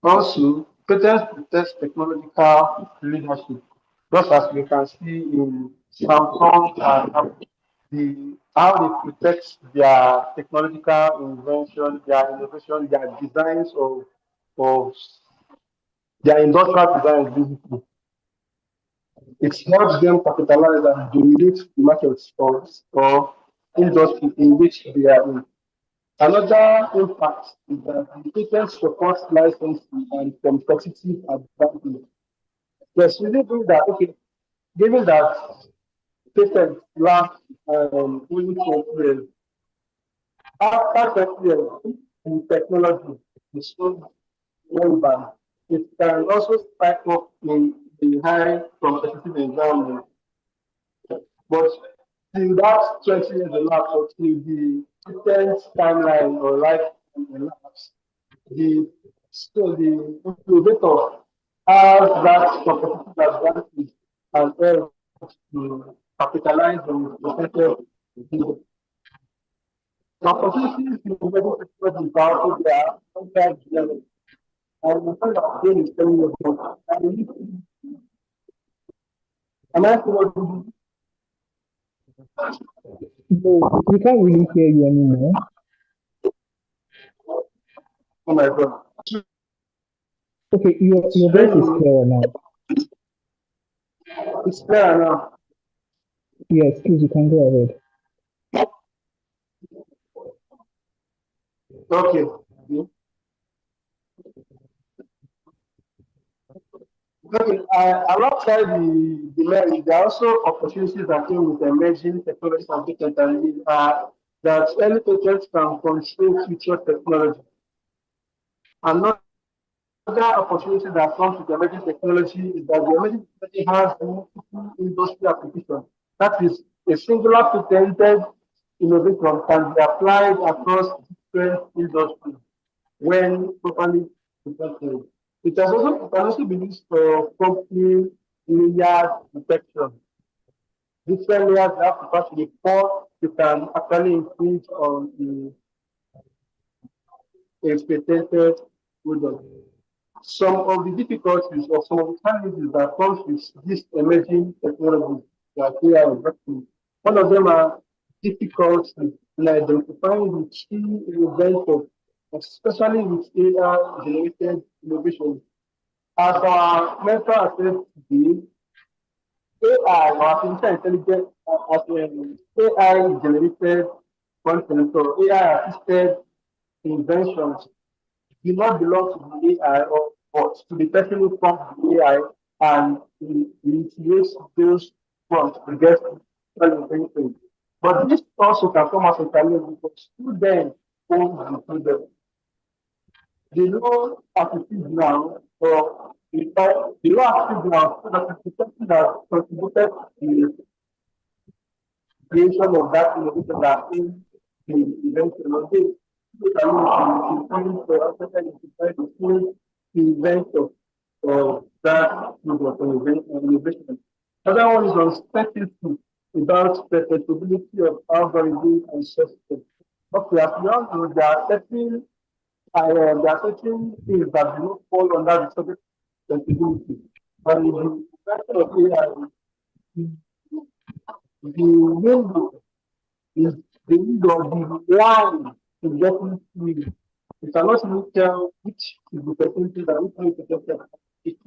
C: Also, patents protect technological leadership, just as we can see in Samsung and Apple, how they protect their technological invention, their innovation, their designs of their industrial designs basically. It helps them capitalize and dominate the markets or industry in which they are in. Another impact is that the patent supports licensing and competitive advantage. Yes, we did do that. Okay, given that patents last only 20 years, after 20 years, in technology is so relevant, it can also spike up in the high competitive environment. But till that 20 years elapse or till the patent timeline or life elapse, the the incubator has that competitive advantage and helps to capitalize on the potential. The opportunities in the medical sector is powerful there, sometimes general. And the kind of game is telling you about. Am I still?
A: No, we can't really hear you anymore.
C: Oh my God.
A: Okay, your voice is clearer now.
C: It's clear now.
A: Yes, please, you can go ahead.
C: Okay. Okay, alongside the merit, there are also opportunities that came with emerging technologies and patent that early patents can control future technology. Another opportunity that comes with emerging technology is that the emerging technology has multiple industry applications. That is, a singular patented innovation can be applied across different industries when properly protected. It can also be used for company layer detection. Different layers have to pass before you can actually infringe on the expected product. Some of the difficulties or some of the challenges that comes with this emerging technology that we are working, one of them are difficulties in identifying the key inventors, especially with AI generated innovation. As our mentor has said today, AI or artificial intelligence as AI generated content or AI assisted inventions do not belong to the AI or to the person who prompts the AI and initiates those prompts to get invention. But this also can come as a challenge because students own the product. The law as it is now, or the law as it is now, so that it's something that contributed to the creation of that innovation that is the invention of this. Look at it, coming to Africa, identify the full inventor of that product or innovation. Another one is uncertainty about patentability of algorithm and software. Okay, as we all know, there are certain things that do not fall under the subject responsibility. And the question of AI, the window is the window, the line to getting through. You cannot really tell which is the percentage and which is the percentage. It's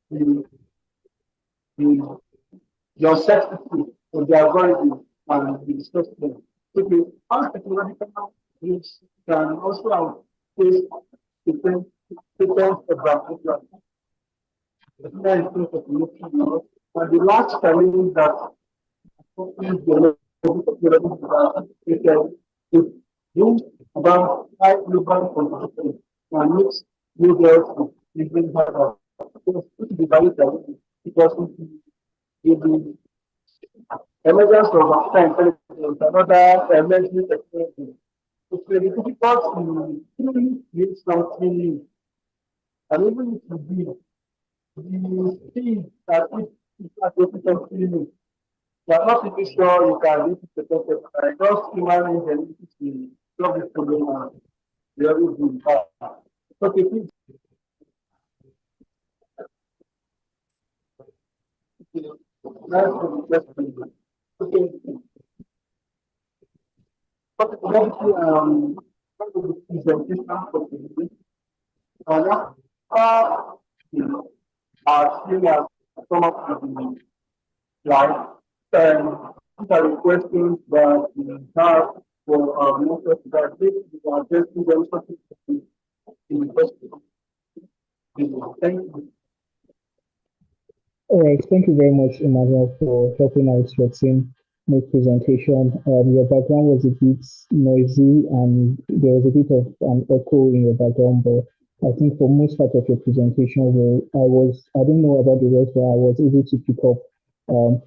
C: the the uncertainty of the algorithm and the discuss them. Okay, how technological use can also outpace different advantages. And the last challenge that is it brings about high global competition and makes new girls even harder. So it is very challenging because with the emergence of artificial intelligence and other emerging technologies, it will be difficult to truly create something new. And even if you do, the speed at which it is efficiently new, you are not really sure you can reach the concept. I just human ingenuity to solve this problem and we always do that. Okay, please. That's the question. Okay, the presentation for today. What are seen as some of the like these are the questions that we have for our members that we are addressing them in the first place. Thank you.
A: All right, thank you very much, Emmanuel, for helping out your team make presentation. Your background was a bit noisy and there was a bit of an echo in your background, but I think for most part of your presentation, I don't know about the rest, but I was able to pick up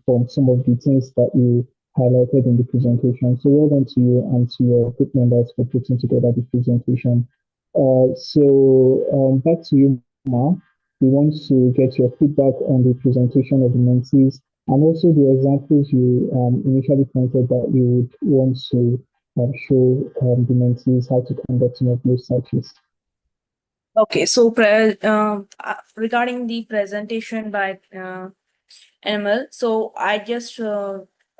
A: from some of the things that you highlighted in the presentation. So well done to you and to your group members for putting together the presentation. Back to you, Ma. We want to get your feedback on the presentation of the mentees and also the examples you initially pointed that you would want to show the mentees how to conduct some of those searches.
B: Okay, so regarding the presentation by ML, so I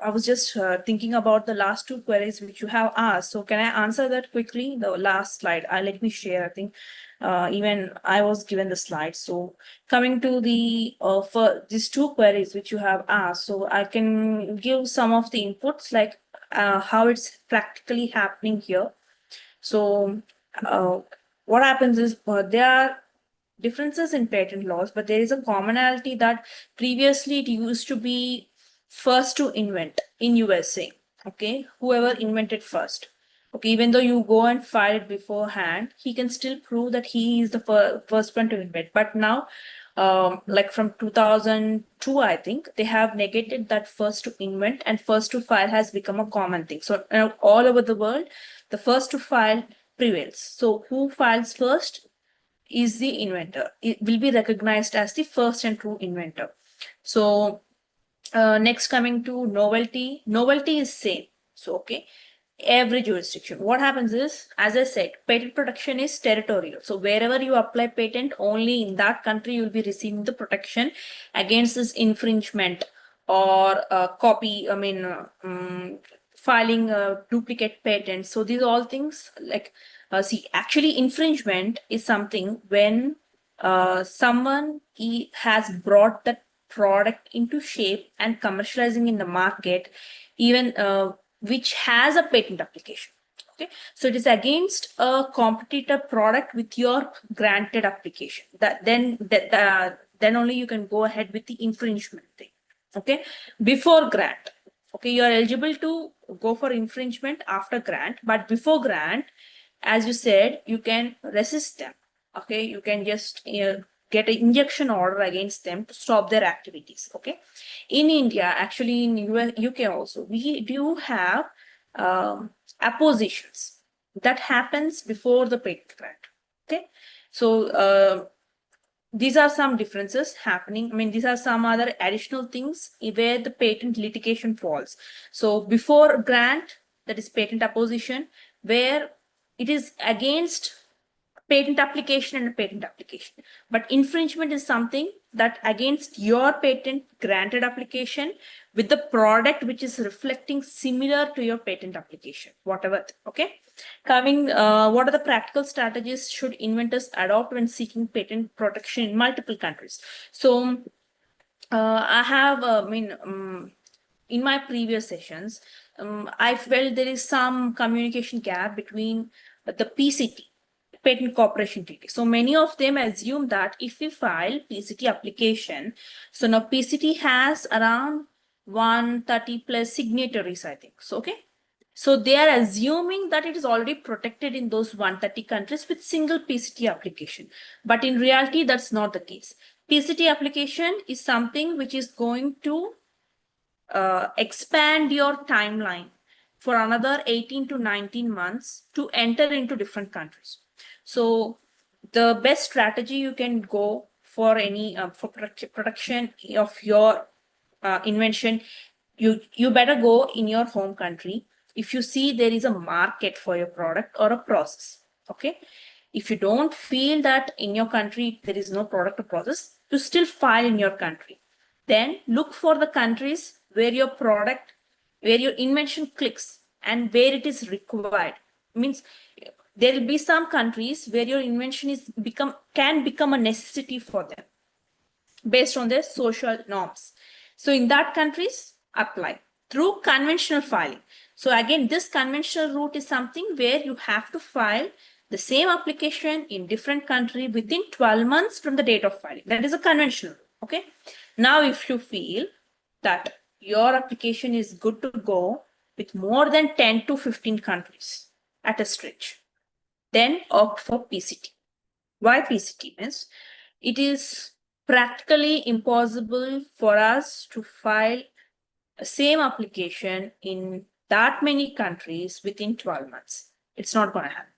B: was just thinking about the last two queries which you have asked. So can I answer that quickly? The last slide, let me share. I think even I was given the slide. So coming to the for these two queries which you have asked, so I can give some of the inputs like how it's practically happening here. So what happens is there are differences in patent laws, but there is a commonality that previously it used to be first to invent in USA. Okay, whoever invented first. Okay, even though you go and file it beforehand, he can still prove that he is the first one to invent. But now, like from 2002, I think they have negated that first to invent and first to file has become a common thing. So all over the world, the first to file prevails. So who files first is the inventor. It will be recognized as the first and true inventor. So next coming to novelty. Novelty is same. So okay, every jurisdiction. What happens is, as I said, patent protection is territorial. So wherever you apply patent, only in that country you will be receiving the protection against this infringement or copy. Filing a duplicate patent. So these all things like see, actually infringement is something when someone has brought that product into shape and commercializing in the market, even which has a patent application. Okay, so it is against a competitor product with your granted application. Then only you can go ahead with the infringement thing. Okay, before grant. Okay, you are eligible to go for infringement after grant, but before grant, as you said, you can resist them. Okay, you can just get an injunction order against them to stop their activities. Okay, in India, actually in UK also, we do have appositions that happens before the patent grant. Okay, so these are some differences happening. I mean, these are some other additional things where the patent litigation falls. So before grant, that is patent apposition, where it is against patent application and a patent application. But infringement is something that against your patent granted application with the product which is reflecting similar to your patent application, whatever. Okay. Coming, what are the practical strategies should inventors adopt when seeking patent protection in multiple countries? So I have, in my previous sessions, I felt there is some communication gap between the PCT, Patent Cooperation Treaty. So many of them assume that if we file PCT application, so now PCT has around 130 plus signatories, I think. So, okay. So they are assuming that it is already protected in those 130 countries with single PCT application. But in reality, that's not the case. PCT application is something which is going to expand your timeline for another 18 to 19 months to enter into different countries. So the best strategy you can go for any for protection of your invention, you better go in your home country if you see there is a market for your product or a process. Okay, if you don't feel that in your country there is no product or process, you still file in your country. Then look for the countries where your product, where your invention clicks and where it is required. Means there will be some countries where your invention can become a necessity for them based on their social norms. So in that countries, apply through conventional filing. So again, this conventional route is something where you have to file the same application in different country within 12 months from the date of filing. That is a conventional route. Okay. Now, if you feel that your application is good to go with more than 10 to 15 countries at a stretch, then opt for PCT. Why PCT? Means it is practically impossible for us to file the same application in that many countries within 12 months. It's not going to happen.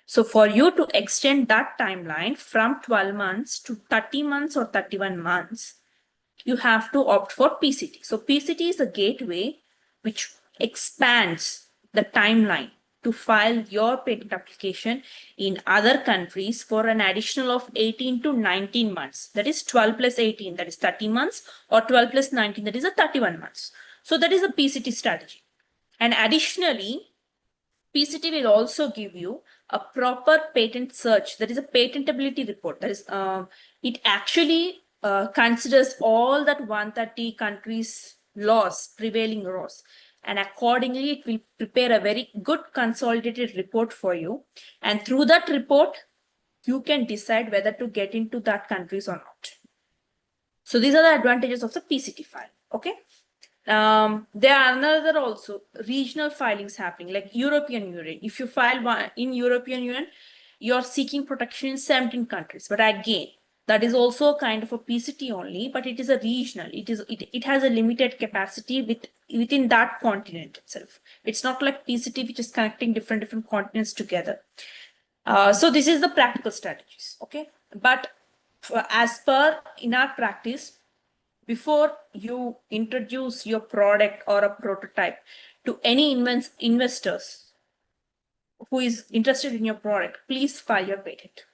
B: So for you to extend that timeline from 12 months to 30 months or 31 months, you have to opt for PCT. So PCT is a gateway which expands the timeline to file your patent application in other countries for an additional of 18 to 19 months. That is 12 plus 18, that is 30 months, or 12 plus 19, that is a 31 months. So that is a PCT strategy. And additionally, PCT will also give you a proper patent search. That is a patentability report. That is, it actually considers all that 130 countries laws, prevailing laws. And accordingly, it will prepare a very good consolidated report for you. And through that report, you can decide whether to get into that countries or not. So these are the advantages of the PCT file. Okay. There are another also regional filings happening, like European Union. If you file one in European Union, you're seeking protection in 17 countries. But again, that is also kind of a PCT only, but it is a regional. It has a limited capacity within that continent itself. It's not like PCT, which is connecting different continents together. So this is the practical strategies. Okay, but as per in our practice, before you introduce your product or a prototype to any investors who is interested in your product, please file your patent.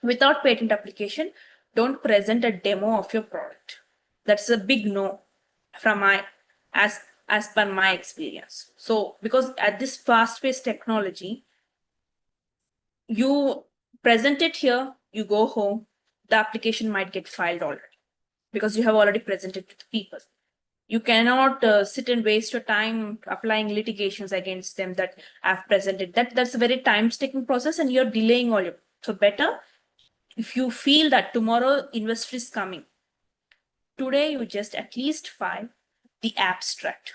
B: Without patent application, don't present a demo of your product. That's a big no from my as per my experience. So because at this fast-paced technology, you present it here, you go home, the application might get filed already because you have already presented to the people. You cannot sit and waste your time applying litigations against them that I've presented. That's a very time-taking process, and you're delaying all your. So better if you feel that tomorrow investor is coming. Today you just at least file the abstract,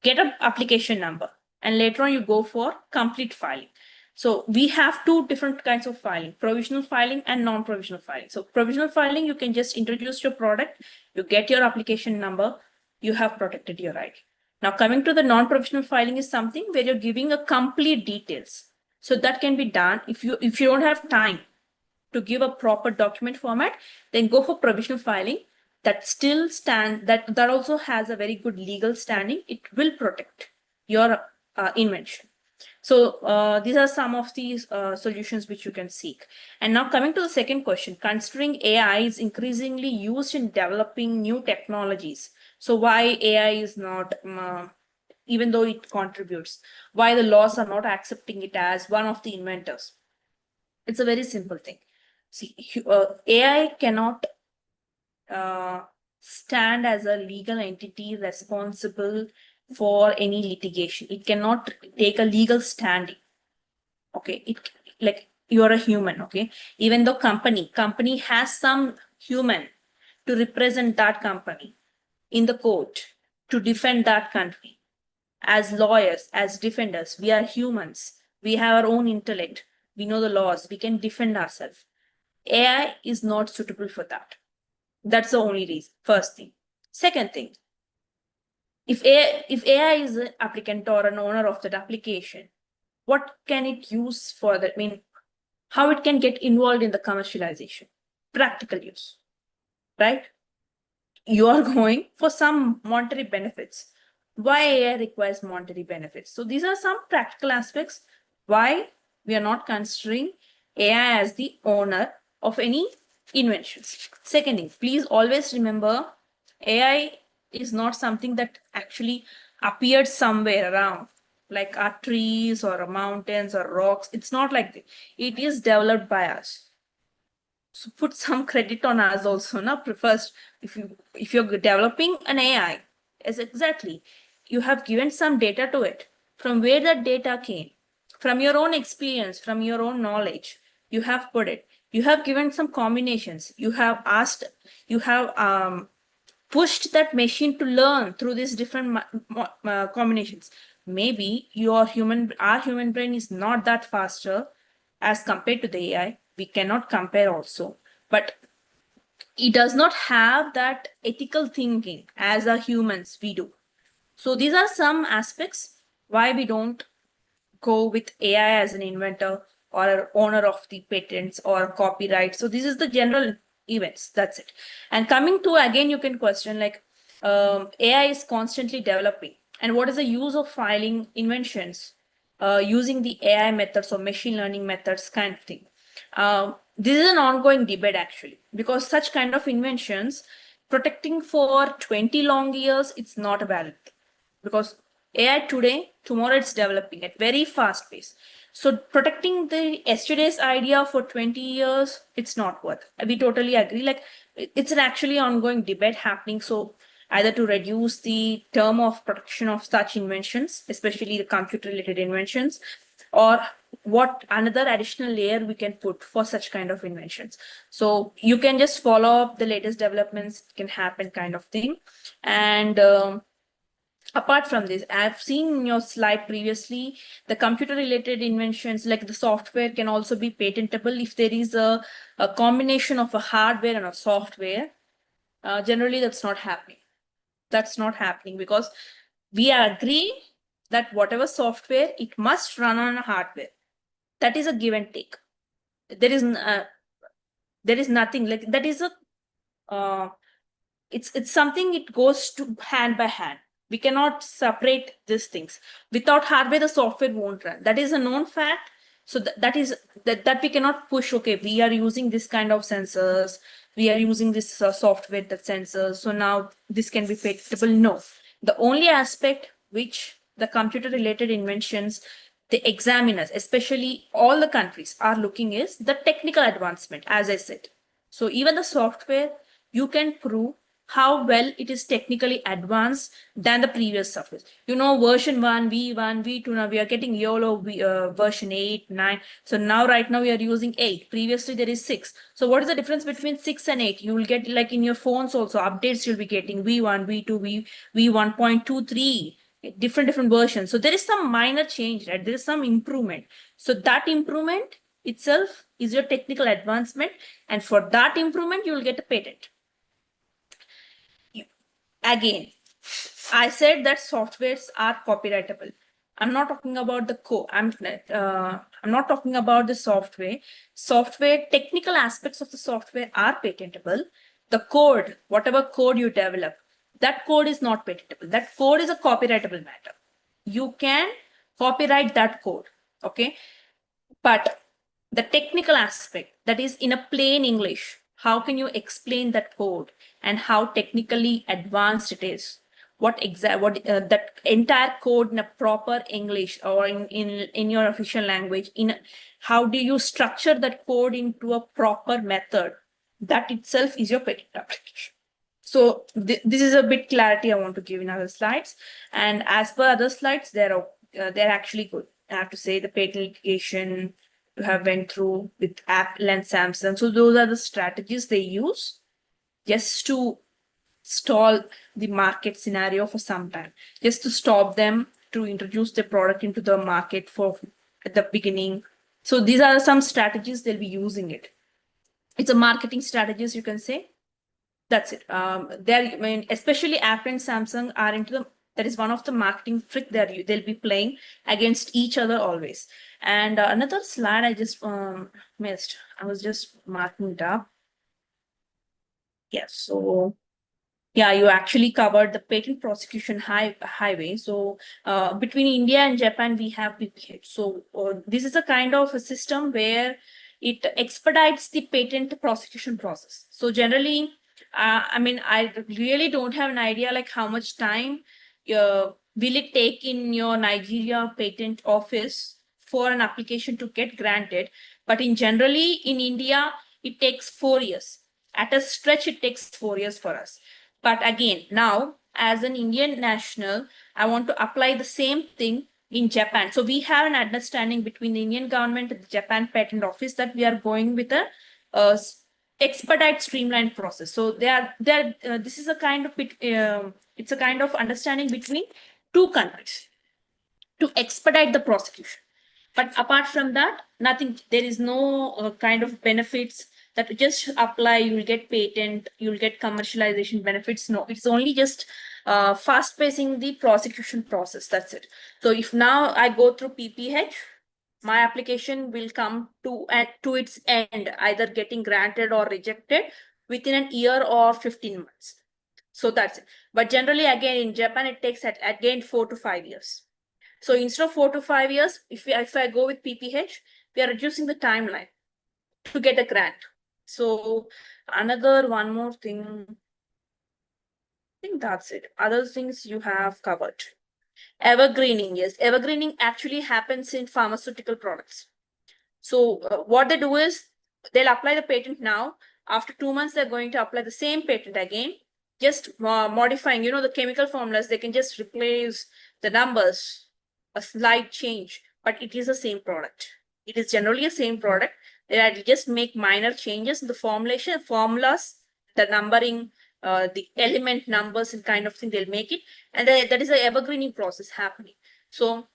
B: get an application number, and later on you go for complete filing. So we have two different kinds of filing: provisional filing and non-provisional filing. So provisional filing, you can just introduce your product, you get your application number, you have protected your right. Now coming to the non-provisional filing is something where you're giving a complete details. So that can be done if you don't have time to give a proper document format, then go for provisional filing. That still that also has a very good legal standing. It will protect your invention. So these are some of these solutions which you can seek. And now coming to the second question, considering AI is increasingly used in developing new technologies. So why AI is not, even though it contributes, why the laws are not accepting it as one of the inventors? It's a very simple thing. See, AI cannot stand as a legal entity responsible for any litigation. It cannot take a legal standing. Okay, it like you're a human. Okay, even though company has some human to represent that company in the court to defend that country. As lawyers, as defenders, we are humans. We have our own intellect. We know the laws. We can defend ourselves. AI is not suitable for that. That's the only reason. First thing. Second thing, if AI is an applicant or an owner of that application, what can it use for that? I mean, how it can get involved in the commercialization, practical use, right? You are going for some monetary benefits. Why AI requires monetary benefits? So these are some practical aspects why we are not considering AI as the owner of any inventions. Second thing, please always remember AI is not something that actually appeared somewhere around, like our trees or mountains or rocks. It's not like that. It is developed by us. So put some credit on us also. Now, first, if you're developing an AI, as exactly, you have given some data to it. From where that data came, from your own experience, from your own knowledge, you have put it. You have given some combinations. You have asked. You have pushed that machine to learn through these different combinations. Maybe our human brain is not that faster as compared to the AI. We cannot compare also, but it does not have that ethical thinking as a humans we do. So these are some aspects why we don't go with AI as an inventor or an owner of the patents or copyright. So this is the general events. That's it. And coming to again, you can question like AI is constantly developing, and what is the use of filing inventions using the AI methods or machine learning methods kind of thing. This is an ongoing debate actually, because such kind of inventions protecting for 20 long years, it's not a valid thing, because AI today, tomorrow it's developing at very fast pace. So protecting the yesterday's idea for 20 years, it's not worth. We totally agree. Like it's an actually ongoing debate happening. So either to reduce the term of protection of such inventions, especially the computer related inventions, or what another additional layer we can put for such kind of inventions. So you can just follow up the latest developments, it can happen kind of thing. And apart from this, I've seen in your slide previously, the computer related inventions like the software can also be patentable if there is a combination of a hardware and a software. Generally, that's not happening. That's not happening because we agree that whatever software, it must run on a hardware. That is a give and take. There is nothing like that is a it's something, it goes to hand by hand. We cannot separate these things. Without hardware, the software won't run. That is a known fact. So that we cannot push. Okay, we are using this kind of sensors. We are using this software that sensors. So now this can be patentable. No, the only aspect which the computer related inventions, the examiners, especially all the countries are looking is the technical advancement, as I said. So even the software, you can prove how well it is technically advanced than the previous software. You know, version 1, V1, V2, now we are getting YOLO version 8, 9. So now right now we are using 8. Previously there is 6. So what is the difference between 6 and 8? You will get like in your phones also, updates you'll be getting V1, V2, V1.23. Different versions. So there is some minor change, right? There is some improvement. So that improvement itself is your technical advancement, and for that improvement you will get a patent. Again, I said that softwares are copyrightable. I'm not talking about the code. I'm not talking about the software. Software technical aspects of the software are patentable. The code, whatever code you develop, that code is not patentable. That code is a copyrightable matter. You can copyright that code, okay? But the technical aspect, that is in a plain English, how can you explain that code and how technically advanced it is? That entire code in a proper English or in your official language, how do you structure that code into a proper method? That itself is your patent application. So this is a bit clarity I want to give in other slides. And as per other slides, they're actually good. I have to say the patent litigation you have went through with Apple and Samsung. So those are the strategies they use just to stall the market scenario for some time, just to stop them to introduce the product into the market for at the beginning. So these are some strategies they'll be using it. It's a marketing strategies, you can say. That's it. I mean, especially Apple and Samsung are into the, that is one of the marketing trick that they'll be playing against each other always. And another slide I just missed. I was just marking it up. Yes. So yeah, you actually covered the patent prosecution highway. So between India and Japan, we have PPH. So this is a kind of a system where it expedites the patent prosecution process. So generally, I mean, I really don't have an idea like how much time will it take in your Nigeria patent office for an application to get granted. But in generally in India, it takes 4 years. At a stretch, it takes 4 years for us. But again, now as an Indian national, I want to apply the same thing in Japan. So we have an understanding between the Indian government and the Japan Patent Office that we are going with a expedite streamlined process. So this is a kind of it's a kind of understanding between two countries to expedite the prosecution. But apart from that, nothing. There is no kind of benefits that just apply. You will get patent. You will get commercialization benefits. No, it's only just fast pacing the prosecution process. That's it. So if now I go through PPH, my application will come to its end, either getting granted or rejected within an year or 15 months. So that's it. But generally, again, in Japan, it takes again 4 to 5 years. So instead of 4 to 5 years, if I go with PPH, we are reducing the timeline to get a grant. So one more thing. I think that's it. Other things you have covered. Evergreening, yes. Evergreening actually happens in pharmaceutical products. So what they do is they'll apply the patent now. After 2 months, they're going to apply the same patent again, just modifying, the chemical formulas. They can just replace the numbers, a slight change, but it is the same product. It is generally the same product. They just make minor changes in the formulation, formulas, the numbering, the element numbers and kind of thing, they'll make it. And that is the evergreening process happening. So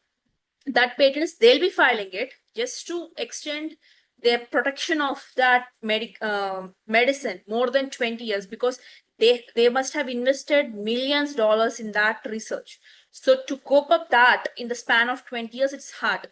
B: that patents, they'll be filing it just to extend their protection of that medicine more than 20 years, because they must have invested millions of dollars in that research. So to cope up that in the span of 20 years, it's hard.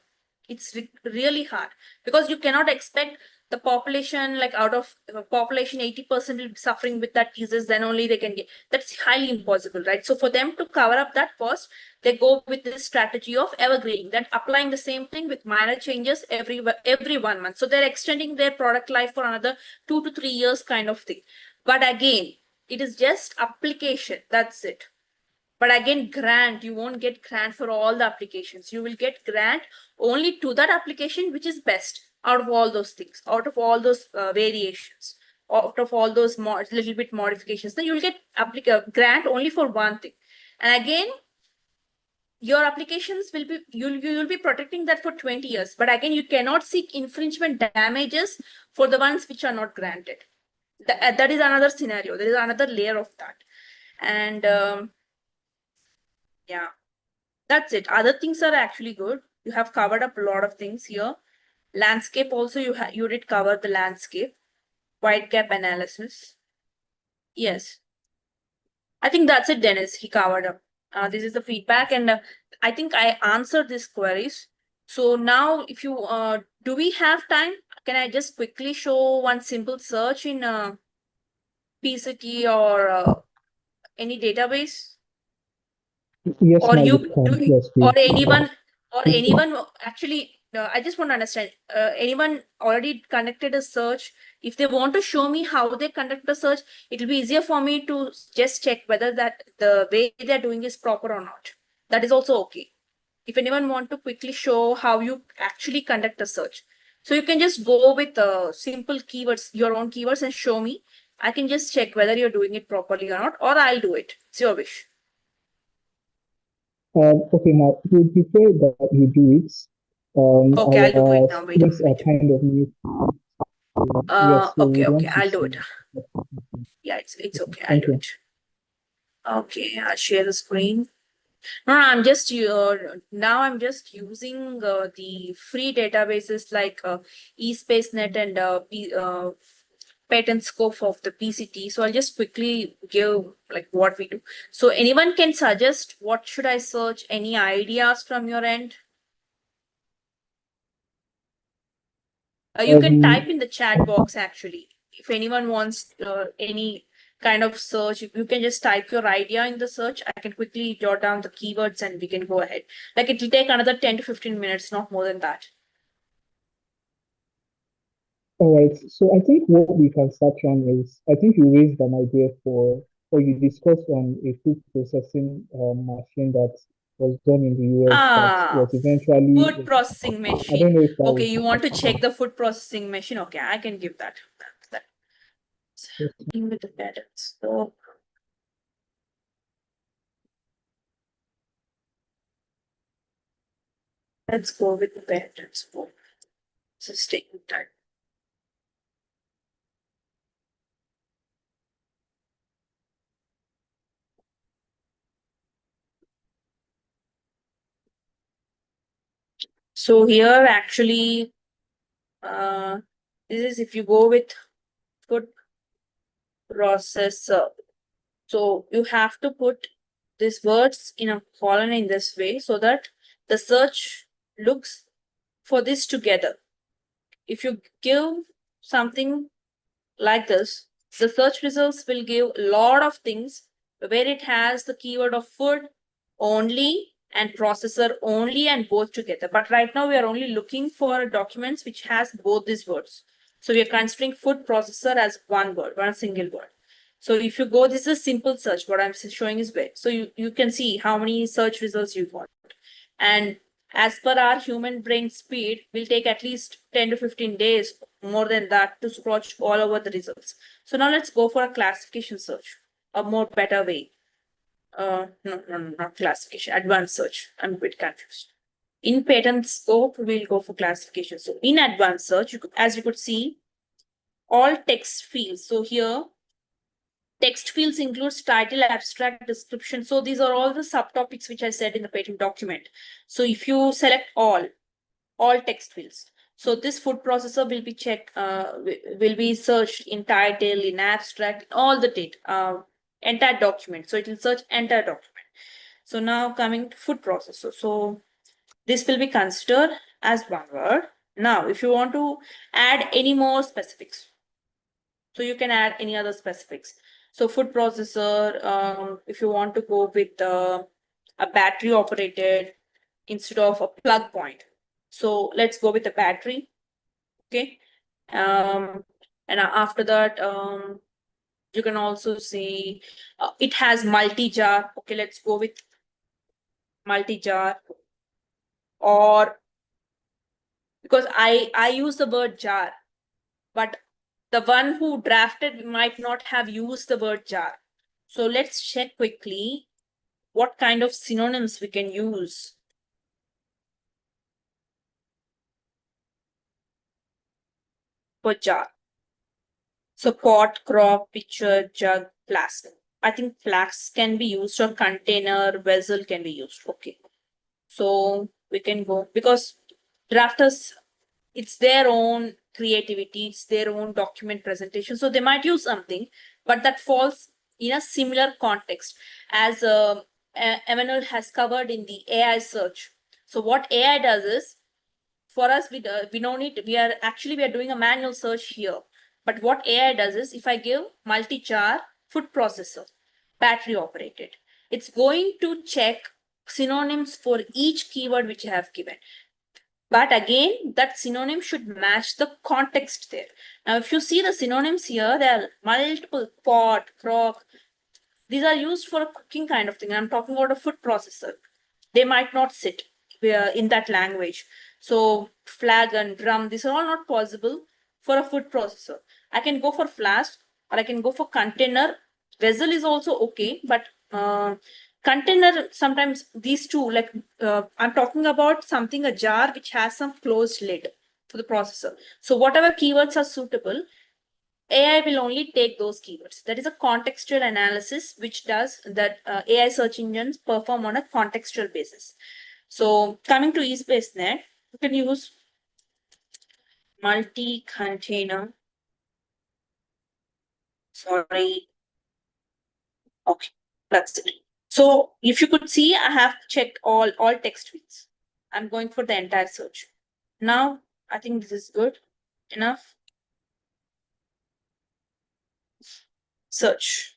B: It's really hard, because you cannot expect the population, like out of population, 80% will be suffering with that disease, then only they can get. That's highly impossible, right? So for them to cover up that cost, they go with this strategy of evergreening, that applying the same thing with minor changes every 1 month. So they're extending their product life for another 2 to 3 years kind of thing. But again, it is just application. That's it. But again, grant, you won't get grant for all the applications. You will get grant only to that application which is best out of all those things, out of all those variations, out of all those little bit modifications. Then you will get grant only for one thing. And again, your applications will be, you'll be protecting that for 20 years. But again, you cannot seek infringement damages for the ones which are not granted. That is another scenario. There is another layer of that. And yeah, that's it. Other things are actually good. You have covered up a lot of things here. Landscape also, you did cover the landscape. Wide gap analysis. Yes. I think that's it, Dennis. He covered up. This is the feedback, and I think I answered these queries. So now, if you do we have time? Can I just quickly show one simple search in PCT or any database?
D: Yes,
B: Or
D: ma'am,
B: you
D: you can.
B: do,
D: Yes,
B: or
D: please.
B: anyone actually, I just want to understand, anyone already conducted a search? If they want to show me how they conduct the search, it will be easier for me to just check whether that the way they're doing is proper or not. That is also okay. If anyone want to quickly show how you actually conduct a search, so you can just go with simple keywords, your own keywords, and show me. I can just check whether you're doing it properly or not, or I'll do it. It's your wish.
D: Okay, now it would prefer that you do it.
B: Okay, I'll do it
D: Our
B: now. Wait a
D: students are
B: minute.
D: kind of new. Yes, so
B: Okay,
D: we
B: okay,
D: want to
B: I'll do it.
D: see.
B: Yeah, it's okay. I'll
D: Thank
B: do
D: you.
B: it. Okay, I'll share the screen. No, I'm just now I'm just using the free databases like eSpaceNet and patent scope of the PCT. So I'll just quickly give like what we do. So anyone can suggest what should I search? Any ideas from your end? You can type in the chat box actually. If anyone wants any kind of search, you can just type your idea in the search. I can quickly jot down the keywords and we can go ahead. Like it will take another 10 to 15 minutes, not more than that.
D: All right. So I think what we can start on is, I think you raised an idea for, or you discussed on a food processing machine that was done in the US that was eventually,
B: Food processing
D: I don't
B: machine.
D: know if that
B: Okay,
D: was,
B: you want to check the food processing machine? Okay, I can give that. In with the patterns. So let's go with the patterns for sustain time. So here actually, this is if you go with food processor. So you have to put these words in a column in this way so that the search looks for this together. If you give something like this, the search results will give a lot of things where it has the keyword of food only and processor only and both together. But right now we are only looking for documents which has both these words. So we are considering food processor as one word, one single word. So if you go, this is a simple search. What I'm showing is where. So you can see how many search results you got. And as per our human brain speed, will take at least 10 to 15 days, more than that, to scroll all over the results. So now let's go for a classification search, a more better way. No, not classification, advanced search. I'm a bit confused. In patent scope, we'll go for classification. So in advanced search, as you could see, all text fields. So here, text fields includes title, abstract, description. So these are all the subtopics which I said in the patent document. So if you select all text fields. So this food processor will be checked, will be searched in title, in abstract, all the data, entire document. So it will search entire document. So now coming to food processor. So this will be considered as one word. Now, if you want to add any more specifics, so you can add any other specifics. So food processor, if you want to go with a battery operated instead of a plug point. So let's go with the battery. Okay. And after that, you can also see it has multi-jar. Okay, let's go with multi-jar, or because I use the word jar, but the one who drafted might not have used the word jar. So let's check quickly what kind of synonyms we can use for jar. So pot, crop, pitcher, jug, flask. I think flask can be used, or container, vessel can be used. Okay. So we can go, because drafters, it's their own creativity, it's their own document presentation. So they might use something, but that falls in a similar context as Emmanuel has covered in the AI search. So what AI does is, for us, we don't need, we are doing a manual search here. But what AI does is, if I give multi-jar food processor, battery operated, it's going to check synonyms for each keyword which I have given. But again, that synonym should match the context there. Now, if you see the synonyms here, there are multiple: pot, crock. These are used for a cooking kind of thing. I'm talking about a food processor. They might not sit in that language. So flag and drum, these are all not possible for a food processor. I can go for flask, or I can go for container. Vessel is also okay, but container, sometimes these two, like I'm talking about something, a jar which has some closed lid for the processor. So whatever keywords are suitable, AI will only take those keywords. That is a contextual analysis, which does that AI search engines perform on a contextual basis. So coming to eSpaceNet, you can use multi-container. Sorry. Okay, that's it. So if you could see, I have checked all text fields. I'm going for the entire search. Now, I think this is good enough. Search.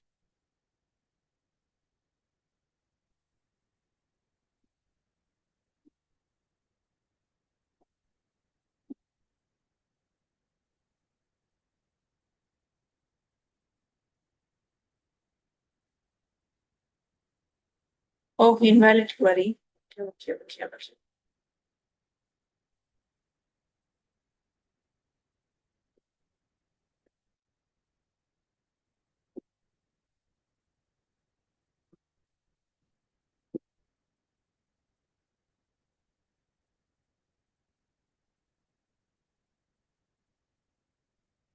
B: Oh, invalid query. Okay.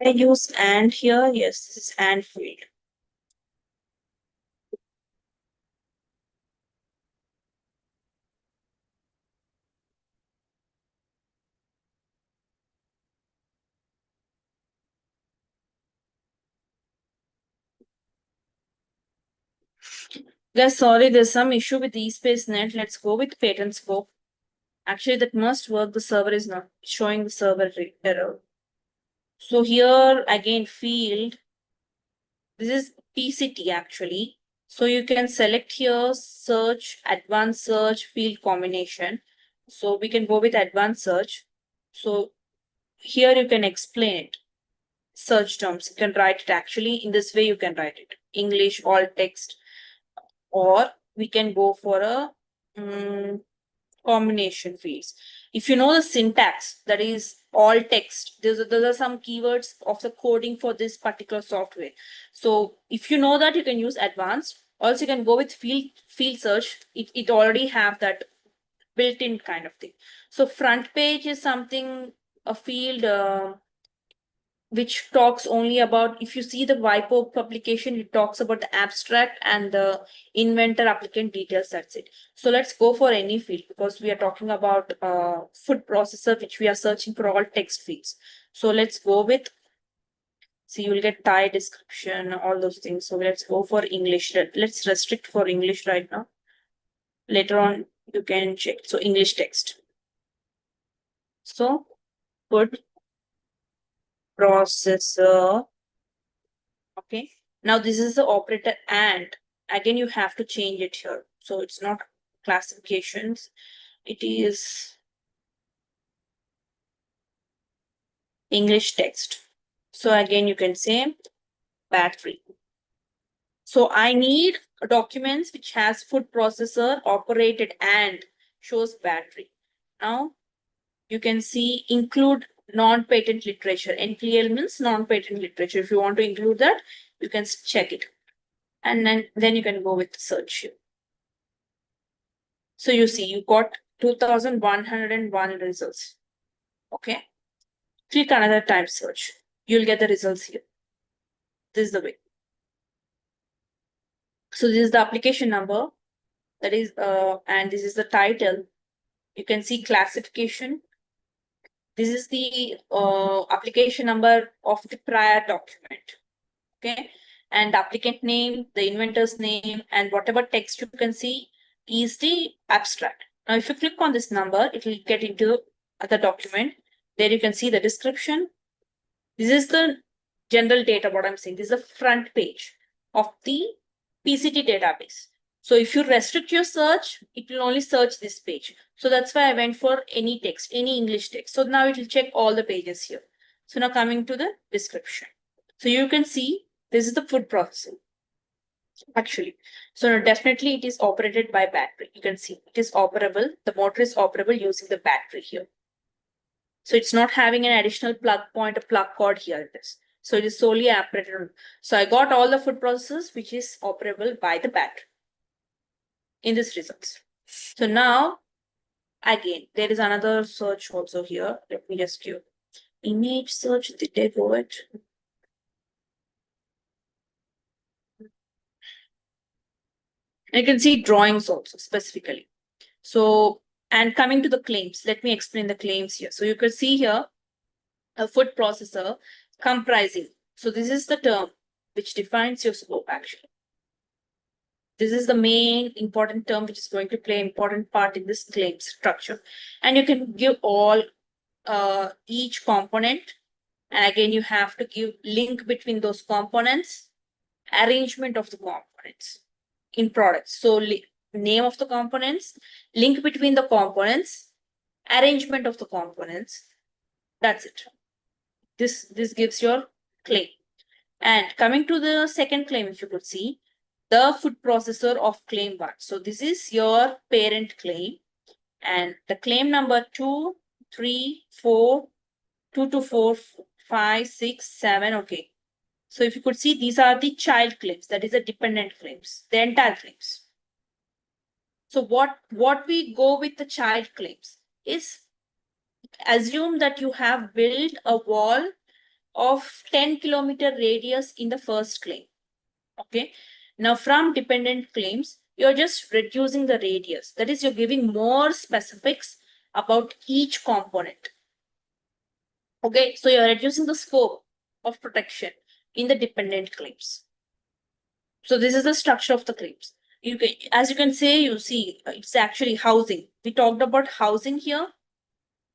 B: I use and here. Yes, this is and field. Guys, sorry, there's some issue with eSpaceNet. Let's go with patent scope. Actually, that must work. The server is not showing the server error. So here again, field. This is PCT actually. So you can select here search, advanced search, field combination. So we can go with advanced search. So here you can explain it. Search terms, you can write it actually in this way. You can write it English, alt text, or we can go for a combination fields. If you know the syntax, that is all text, those are some keywords of the coding for this particular software. So if you know that, you can use advanced. Also, you can go with field search. It already have that built-in kind of thing. So front page is something, a field which talks only about, if you see the WIPO publication, it talks about the abstract and the inventor applicant details. That's it. So let's go for any field because we are talking about food processor, which we are searching for all text fields. So let's go with, so you will get Thai description, all those things. So let's go for English. Let's restrict for English right now. Later on, you can check. So English text. So food processor. Okay. Now this is the operator and again you have to change it here. So it's not classifications. It is English text. So again you can say battery. So I need documents which has food processor operated and shows battery. Now you can see include non-patent literature. NPL means non-patent literature. If you want to include that, you can check it. And then you can go with search here. So you see, you got 2,101 results. Okay. Click another type search. You'll get the results here. This is the way. So this is the application number. That is, and this is the title. You can see classification. This is the application number of the prior document. Okay. And applicant name, the inventor's name, and whatever text you can see is the abstract. Now, if you click on this number, it will get into the document. There you can see the description. This is the general data, what I'm saying. This is the front page of the PCT database. So if you restrict your search, it will only search this page. So that's why I went for any text, any English text. So now it will check all the pages here. So now coming to the description. So you can see this is the food processing. Actually, so now definitely it is operated by battery. You can see it is operable. The motor is operable using the battery here. So it's not having an additional plug point, a plug cord here. It is. So it is solely operated. So I got all the food processors which is operable by the battery in this results. So now, again, there is another search also here. Let me just give image search. Did I go it? You can see drawings also specifically. So, and coming to the claims, let me explain the claims here. So you can see here a food processor comprising. So this is the term which defines your scope actually. This is the main important term which is going to play an important part in this claim structure. And you can give all each component. And again, you have to give link between those components, arrangement of the components in products. So name of the components, link between the components, arrangement of the components. That's it. This gives your claim. And coming to the second claim, if you could see, the food processor of claim 1. So this is your parent claim. And the claim number 2, 3, 4, 2 to 4, 5, 6, 7. Okay. So if you could see, these are the child claims. That is the dependent claims, the entire claims. So what we go with the child claims is assume that you have built a wall of 10-kilometer radius in the first claim. Okay. Now from dependent claims, you're just reducing the radius. That is, you're giving more specifics about each component. Okay. So you're reducing the scope of protection in the dependent claims. So this is the structure of the claims. You can, as you can say, you see, it's actually housing. We talked about housing here.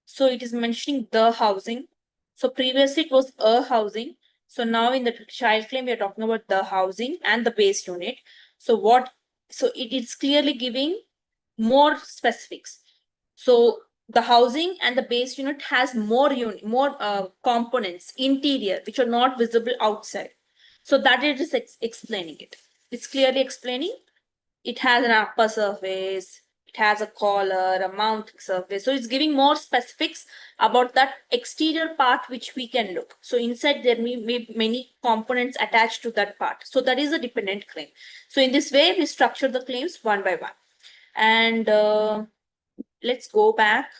B: So it is mentioning the housing. So previously it was a housing. So now in the child claim, we are talking about the housing and the base unit. So it is clearly giving more specifics. So the housing and the base unit has more components, interior, which are not visible outside. So that it is explaining it. It's clearly explaining. It has an upper surface, it has a collar, a mounting surface. So it's giving more specifics about that exterior part which we can look. So inside there may be many components attached to that part. So that is a dependent claim. So in this way, we structure the claims one by one. And let's go back.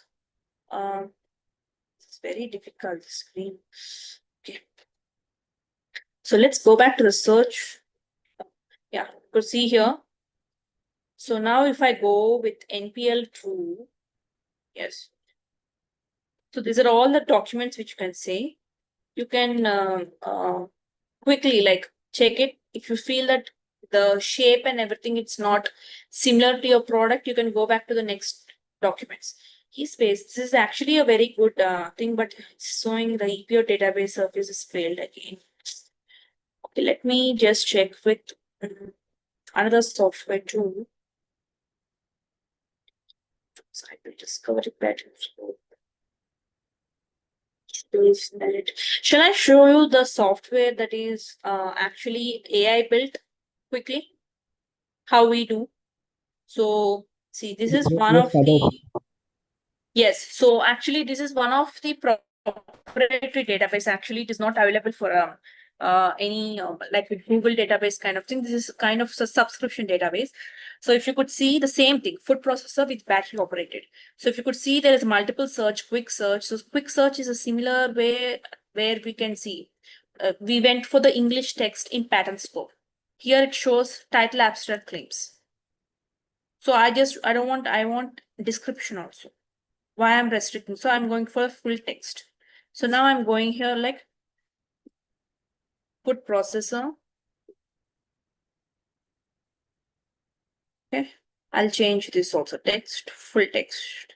B: It's very difficult screen. Okay. So let's go back to the search. Yeah, you could see here. So now if I go with NPL true, yes. So these are all the documents which you can say. You can quickly like check it. If you feel that the shape and everything, it's not similar to your product, you can go back to the next documents. Keyspace, this is actually a very good thing, but it's showing the EPO database service is failed again. Okay, let me just check with another software too. So I will discover it better. Shall I show you the software that is actually AI built quickly? How we do? So see, this is one
D: Yes,
B: of
D: madam.
B: the, yes. So actually, this is one of the proprietary database. Actually, it is not available for any like with Google database kind of thing. This is kind of a subscription database. So if you could see the same thing, food processor with battery operated. So if you could see, there is multiple search, quick search. So quick search is a similar way where we can see. We went for the English text in pattern scope. Here it shows title abstract claims. So I want description also. Why I'm restricting? So I'm going for full text. So now I'm going here like food processor. Okay, I'll change this also, text, full text.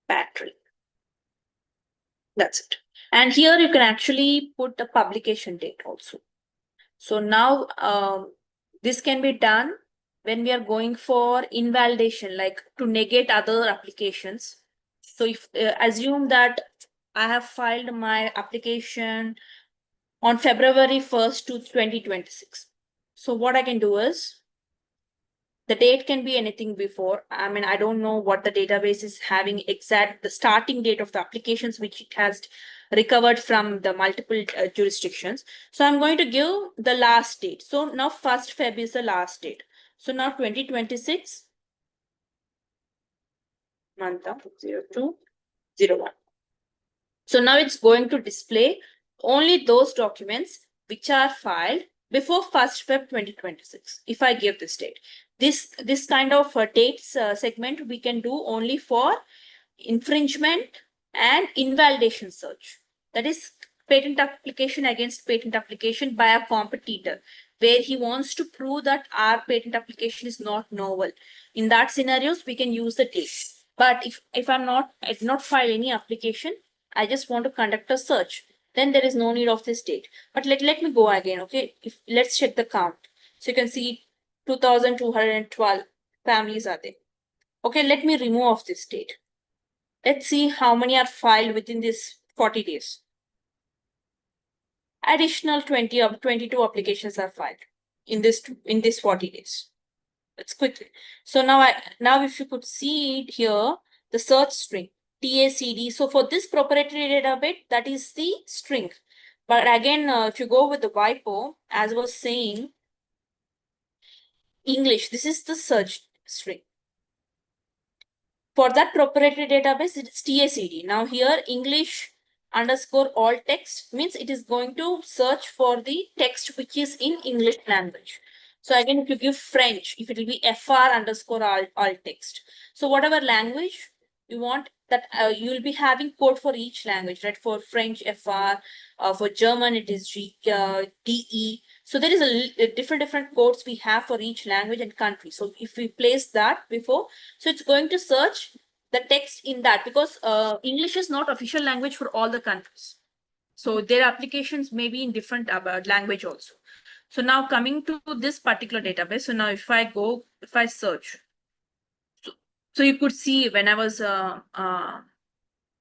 B: Battery. That's it. And here you can actually put the publication date also. So now this can be done when we are going for invalidation, like to negate other applications. So if assume that I have filed my application on February 1st to 2026. So what I can do is The date can be anything before. I mean, I don't know what the database is having exact the starting date of the applications which it has recovered from the multiple jurisdictions. So I'm going to give the last date. So now 1st Feb is the last date. So now 2026 month of 0201. So now it's going to display only those documents which are filed before 1st Feb 2026. If I give this date, this kind of dates segment we can do only for infringement and invalidation search. That is patent application against patent application by a competitor, where he wants to prove that our patent application is not novel. In that scenarios, we can use the dates. But if I did not file any application, I just want to conduct a search, then there is no need of this date. But let me go again, okay? Let's check the count. So you can see 2,212 families are there. Okay, let me remove off this date. Let's see how many are filed within this 40 days. Additional 22 applications are filed in this 40 days. Let's quickly. So now if you could see it here, the search string, TACD. So for this proprietary database, that is the string. But again, if you go with the WIPO, as I was saying, English, this is the search string. For that proprietary database, it's TACD. Now here, English _ alt text means it is going to search for the text which is in English language. So again, if you give French, if it will be FR _ alt text. So whatever language you want, that you will be having code for each language, right? For French, FR, for German, it is DE. So there is a different codes we have for each language and country. So if we place that before, so it's going to search the text in that, because English is not official language for all the countries. So their applications may be in different language also. So now coming to this particular database. So now if I search, so you could see when I was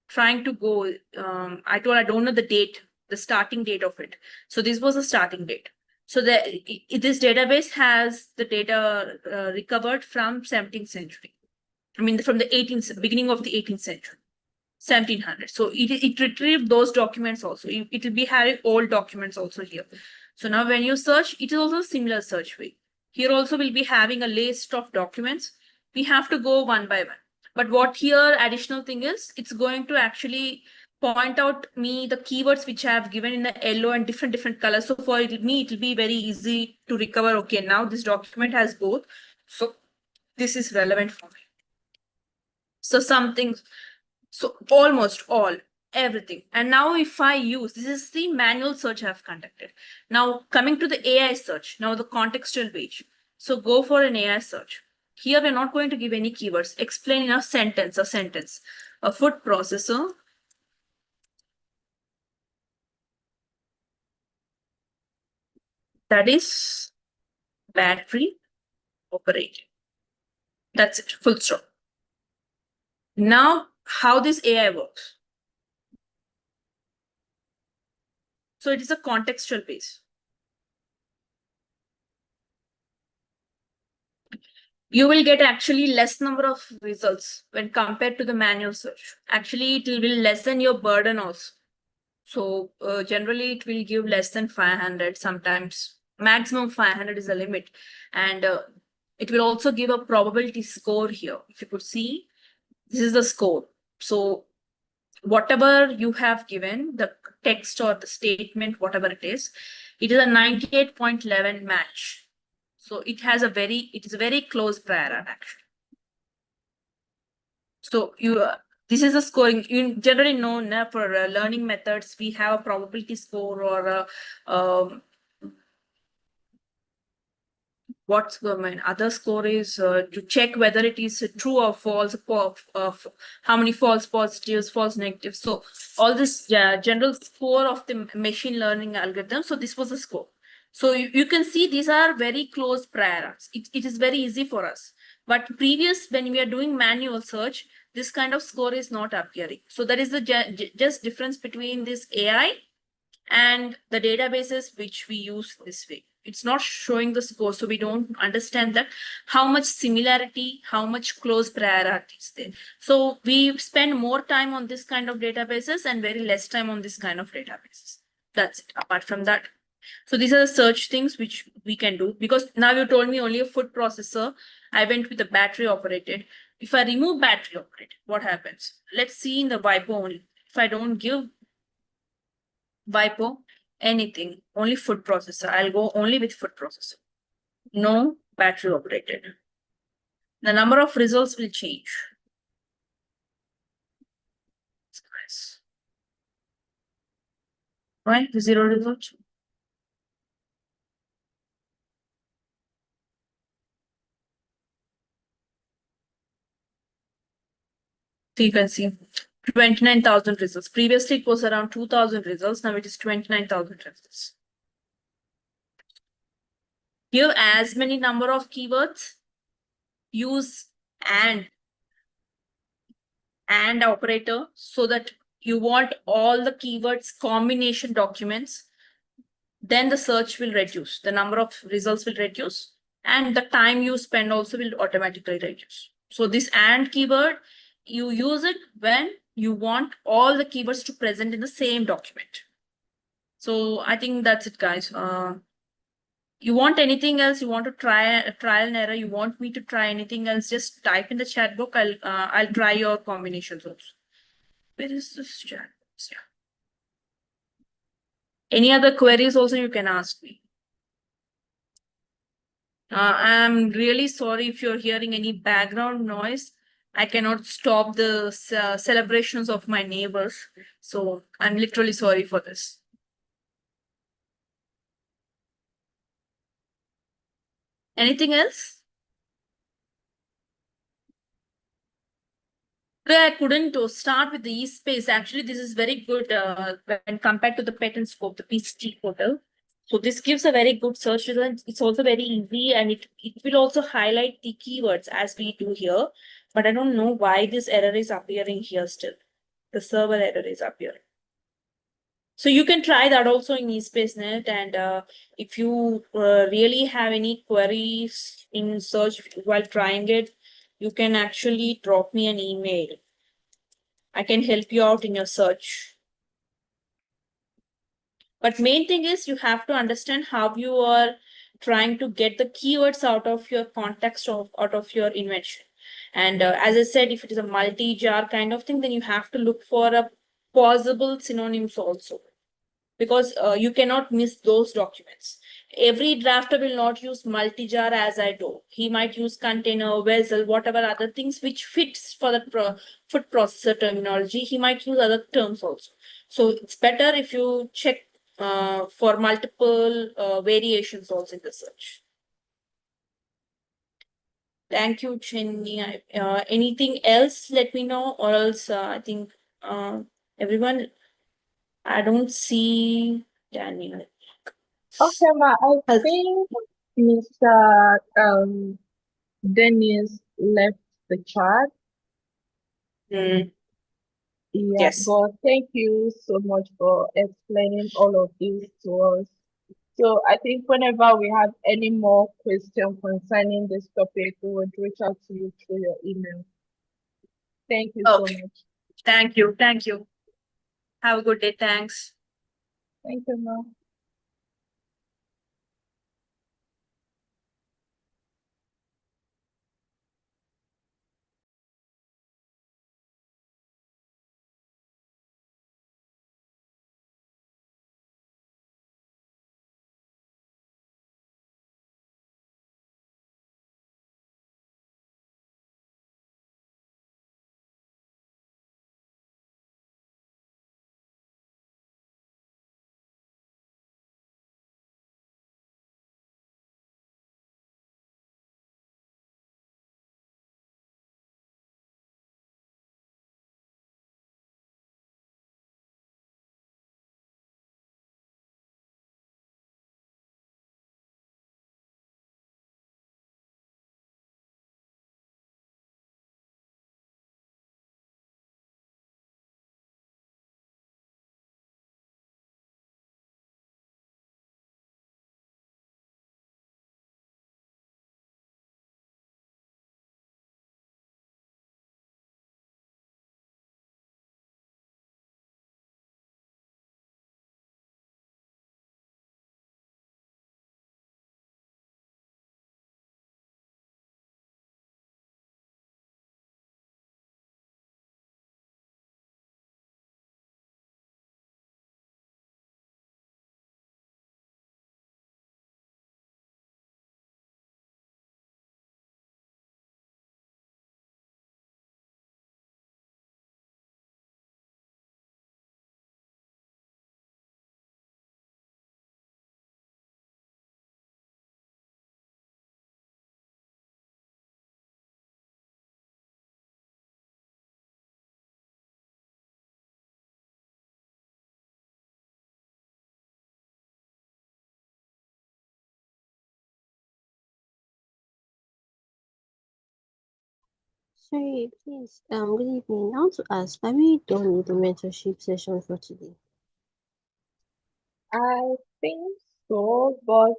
B: trying to go, I don't know the date, the starting date of it. So this was the starting date. So this database has the data recovered from 17th century. I mean, from the beginning of the 18th century, 1700. So it retrieved those documents also. It will be having old documents also here. So now when you search, it is also a similar search way. Here also will be having a list of documents. We have to go one by one. But what here additional thing is, it's going to actually point out me the keywords which I have given in the yellow and different colors. So for me, it will be very easy to recover. Okay, now this document has both. So this is relevant for me. So almost all, everything. And now if I use, this is the manual search I've conducted. Now coming to the AI search, now the contextual page. So go for an AI search. Here we're not going to give any keywords. Explain in a sentence. A food processor that is battery operated. That's it, full stop. Now, how this AI works. So it is a contextual base. You will get actually less number of results when compared to the manual search. Actually, it will lessen your burden also. So generally, it will give less than 500 sometimes. Maximum 500 is the limit. And it will also give a probability score here. If you could see, this is the score. So whatever you have given, the text or the statement, whatever it is a 98.11 match. So it is a very close prior art actually. So this is a scoring. You generally know for learning methods, we have a probability score or what's the other score is to check whether it is true or false, how many false positives, false negatives. So all this general score of the machine learning algorithm. So this was a score. So you can see these are very close prior arts. It is very easy for us. But when we are doing manual search, this kind of score is not appearing. So that is the just difference between this AI and the databases which we use this way. It's not showing the score. So we don't understand that how much similarity, how much close priority is there. So we spend more time on this kind of databases and very less time on this kind of databases. That's it. Apart from that. So these are the search things which we can do, because now you told me only a food processor. I went with the battery operated. If I remove battery operated, what happens? Let's see in the WIPO only. If I don't give WIPO anything, only food processor, I'll go only with food processor. No battery operated. The number of results will change. Right? Zero results. So you can see 29,000 results. Previously, it was around 2,000 results. Now it is 29,000 results. Give as many number of keywords. Use and operator so that you want all the keywords combination documents. Then the search will reduce. The number of results will reduce. And the time you spend also will automatically reduce. So this and keyword, you use it when you want all the keywords to present in the same document. So I think that's it, guys. You want anything else? You want to try a trial and error? You want me to try anything else? Just type in the chat box. I'll try your combinations also. Where is this chat box? Yeah. Any other queries also you can ask me. I'm really sorry if you're hearing any background noise. I cannot stop the celebrations of my neighbors. So I'm literally sorry for this. Anything else? Today I couldn't start with the eSpace. Actually, this is very good when compared to the patent scope, the PCT portal. So this gives a very good search result. It's also very easy, and it will also highlight the keywords as we do here. But I don't know why this error is appearing here still. The server error is appearing. So you can try that also in eSpaceNet. And if you really have any queries in search while trying it, you can actually drop me an email. I can help you out in your search. But main thing is you have to understand how you are trying to get the keywords out of your context of out of your invention. And as I said, if it is a multi-jar kind of thing, then you have to look for a possible synonyms also, because you cannot miss those documents. Every drafter will not use multi-jar as I do. He might use container, vessel, whatever other things which fits for the food processor terminology. He might use other terms also. So it's better if you check for multiple variations also in the search. Thank you, Chinni. Anything else, let me know, or else I think everyone, I don't see Daniel.
E: Okay, ma, I think Mr. Dennis left the chat.
B: Mm,
E: Yeah,
B: yes.
E: but thank you so much for explaining all of this to us. So I think whenever we have any more questions concerning this topic, we would reach out to you through your email. Thank you so
B: Okay.
E: much.
B: Thank you. Thank you. Have a good day. Thanks.
E: Thank you, ma'am.
F: Sorry, please. Good evening. I want to ask, are we done with the mentorship session for today?
E: I think so, but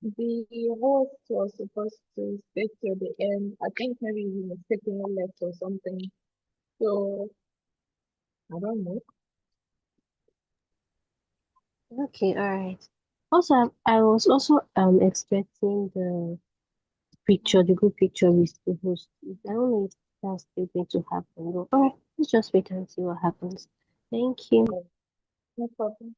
E: the host was supposed to stay till the end. I think maybe he was taking a left or something. So I don't know.
F: Okay, all right. Also, I was also expecting the picture, the group picture with the host. I don't know if that's still going to happen. But all right, let's just wait and see what happens. Thank you.
E: No problem.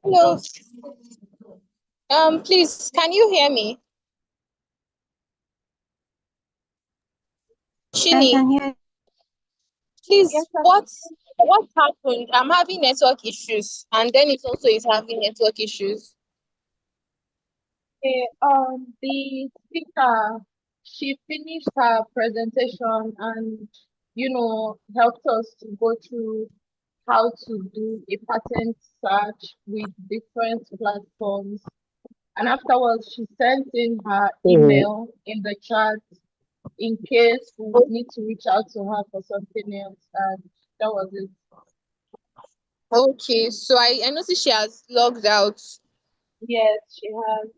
G: Hello. Please, can you hear me?
F: I
G: Chini,
F: can hear.
G: please,
E: Yes, sir.
G: what happened? I'm having network issues, and then it also is having network issues.
E: Okay, the speaker, she finished her presentation and, helped us to go through how to do a patent search with different platforms. And afterwards, she sent in her email in the chat in case we would need to reach out to her for something else. And that was it.
G: Okay, so I noticed she has logged out.
E: Yes, she has.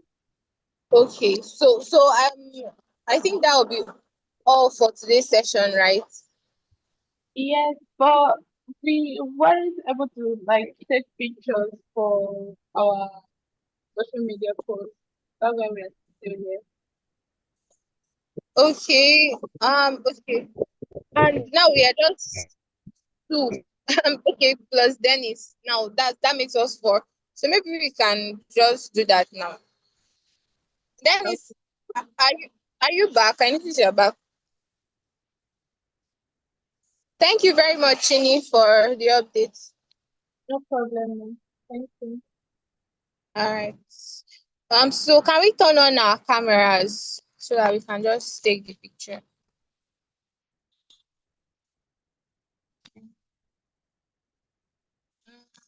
G: Okay, so I think that will be all for today's session, right?
E: Yes, but we weren't able to take pictures for our social media posts. That's why we're still here.
G: Okay, okay, and now we are just two. Okay, plus Dennis. Now that makes us four. So maybe we can just do that now.
E: Okay,
G: Dennis, are you back? I notice you're back. Thank you very much, Chini, for the updates.
E: no problem. Ma'am. Thank you.
G: All right. So can we turn on our cameras so that we can just take the picture?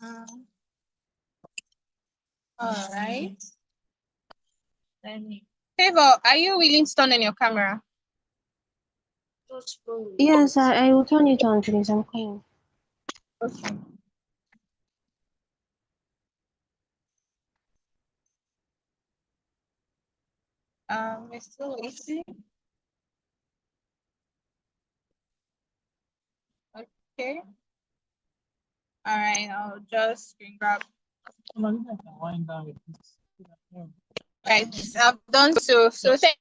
G: Mhm. All right. Favor, are you willing to turn on your camera?
F: Yes, I will turn it on, please. I'm coming.
G: Okay. We're still waiting. Okay. All right. I'll just screen grab. Right. I've done so. So thank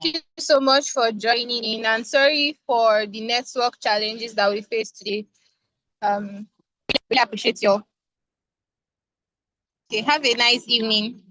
G: you so much for joining in, and sorry for the network challenges that we faced today. Really appreciate you. Okay. Have a nice evening.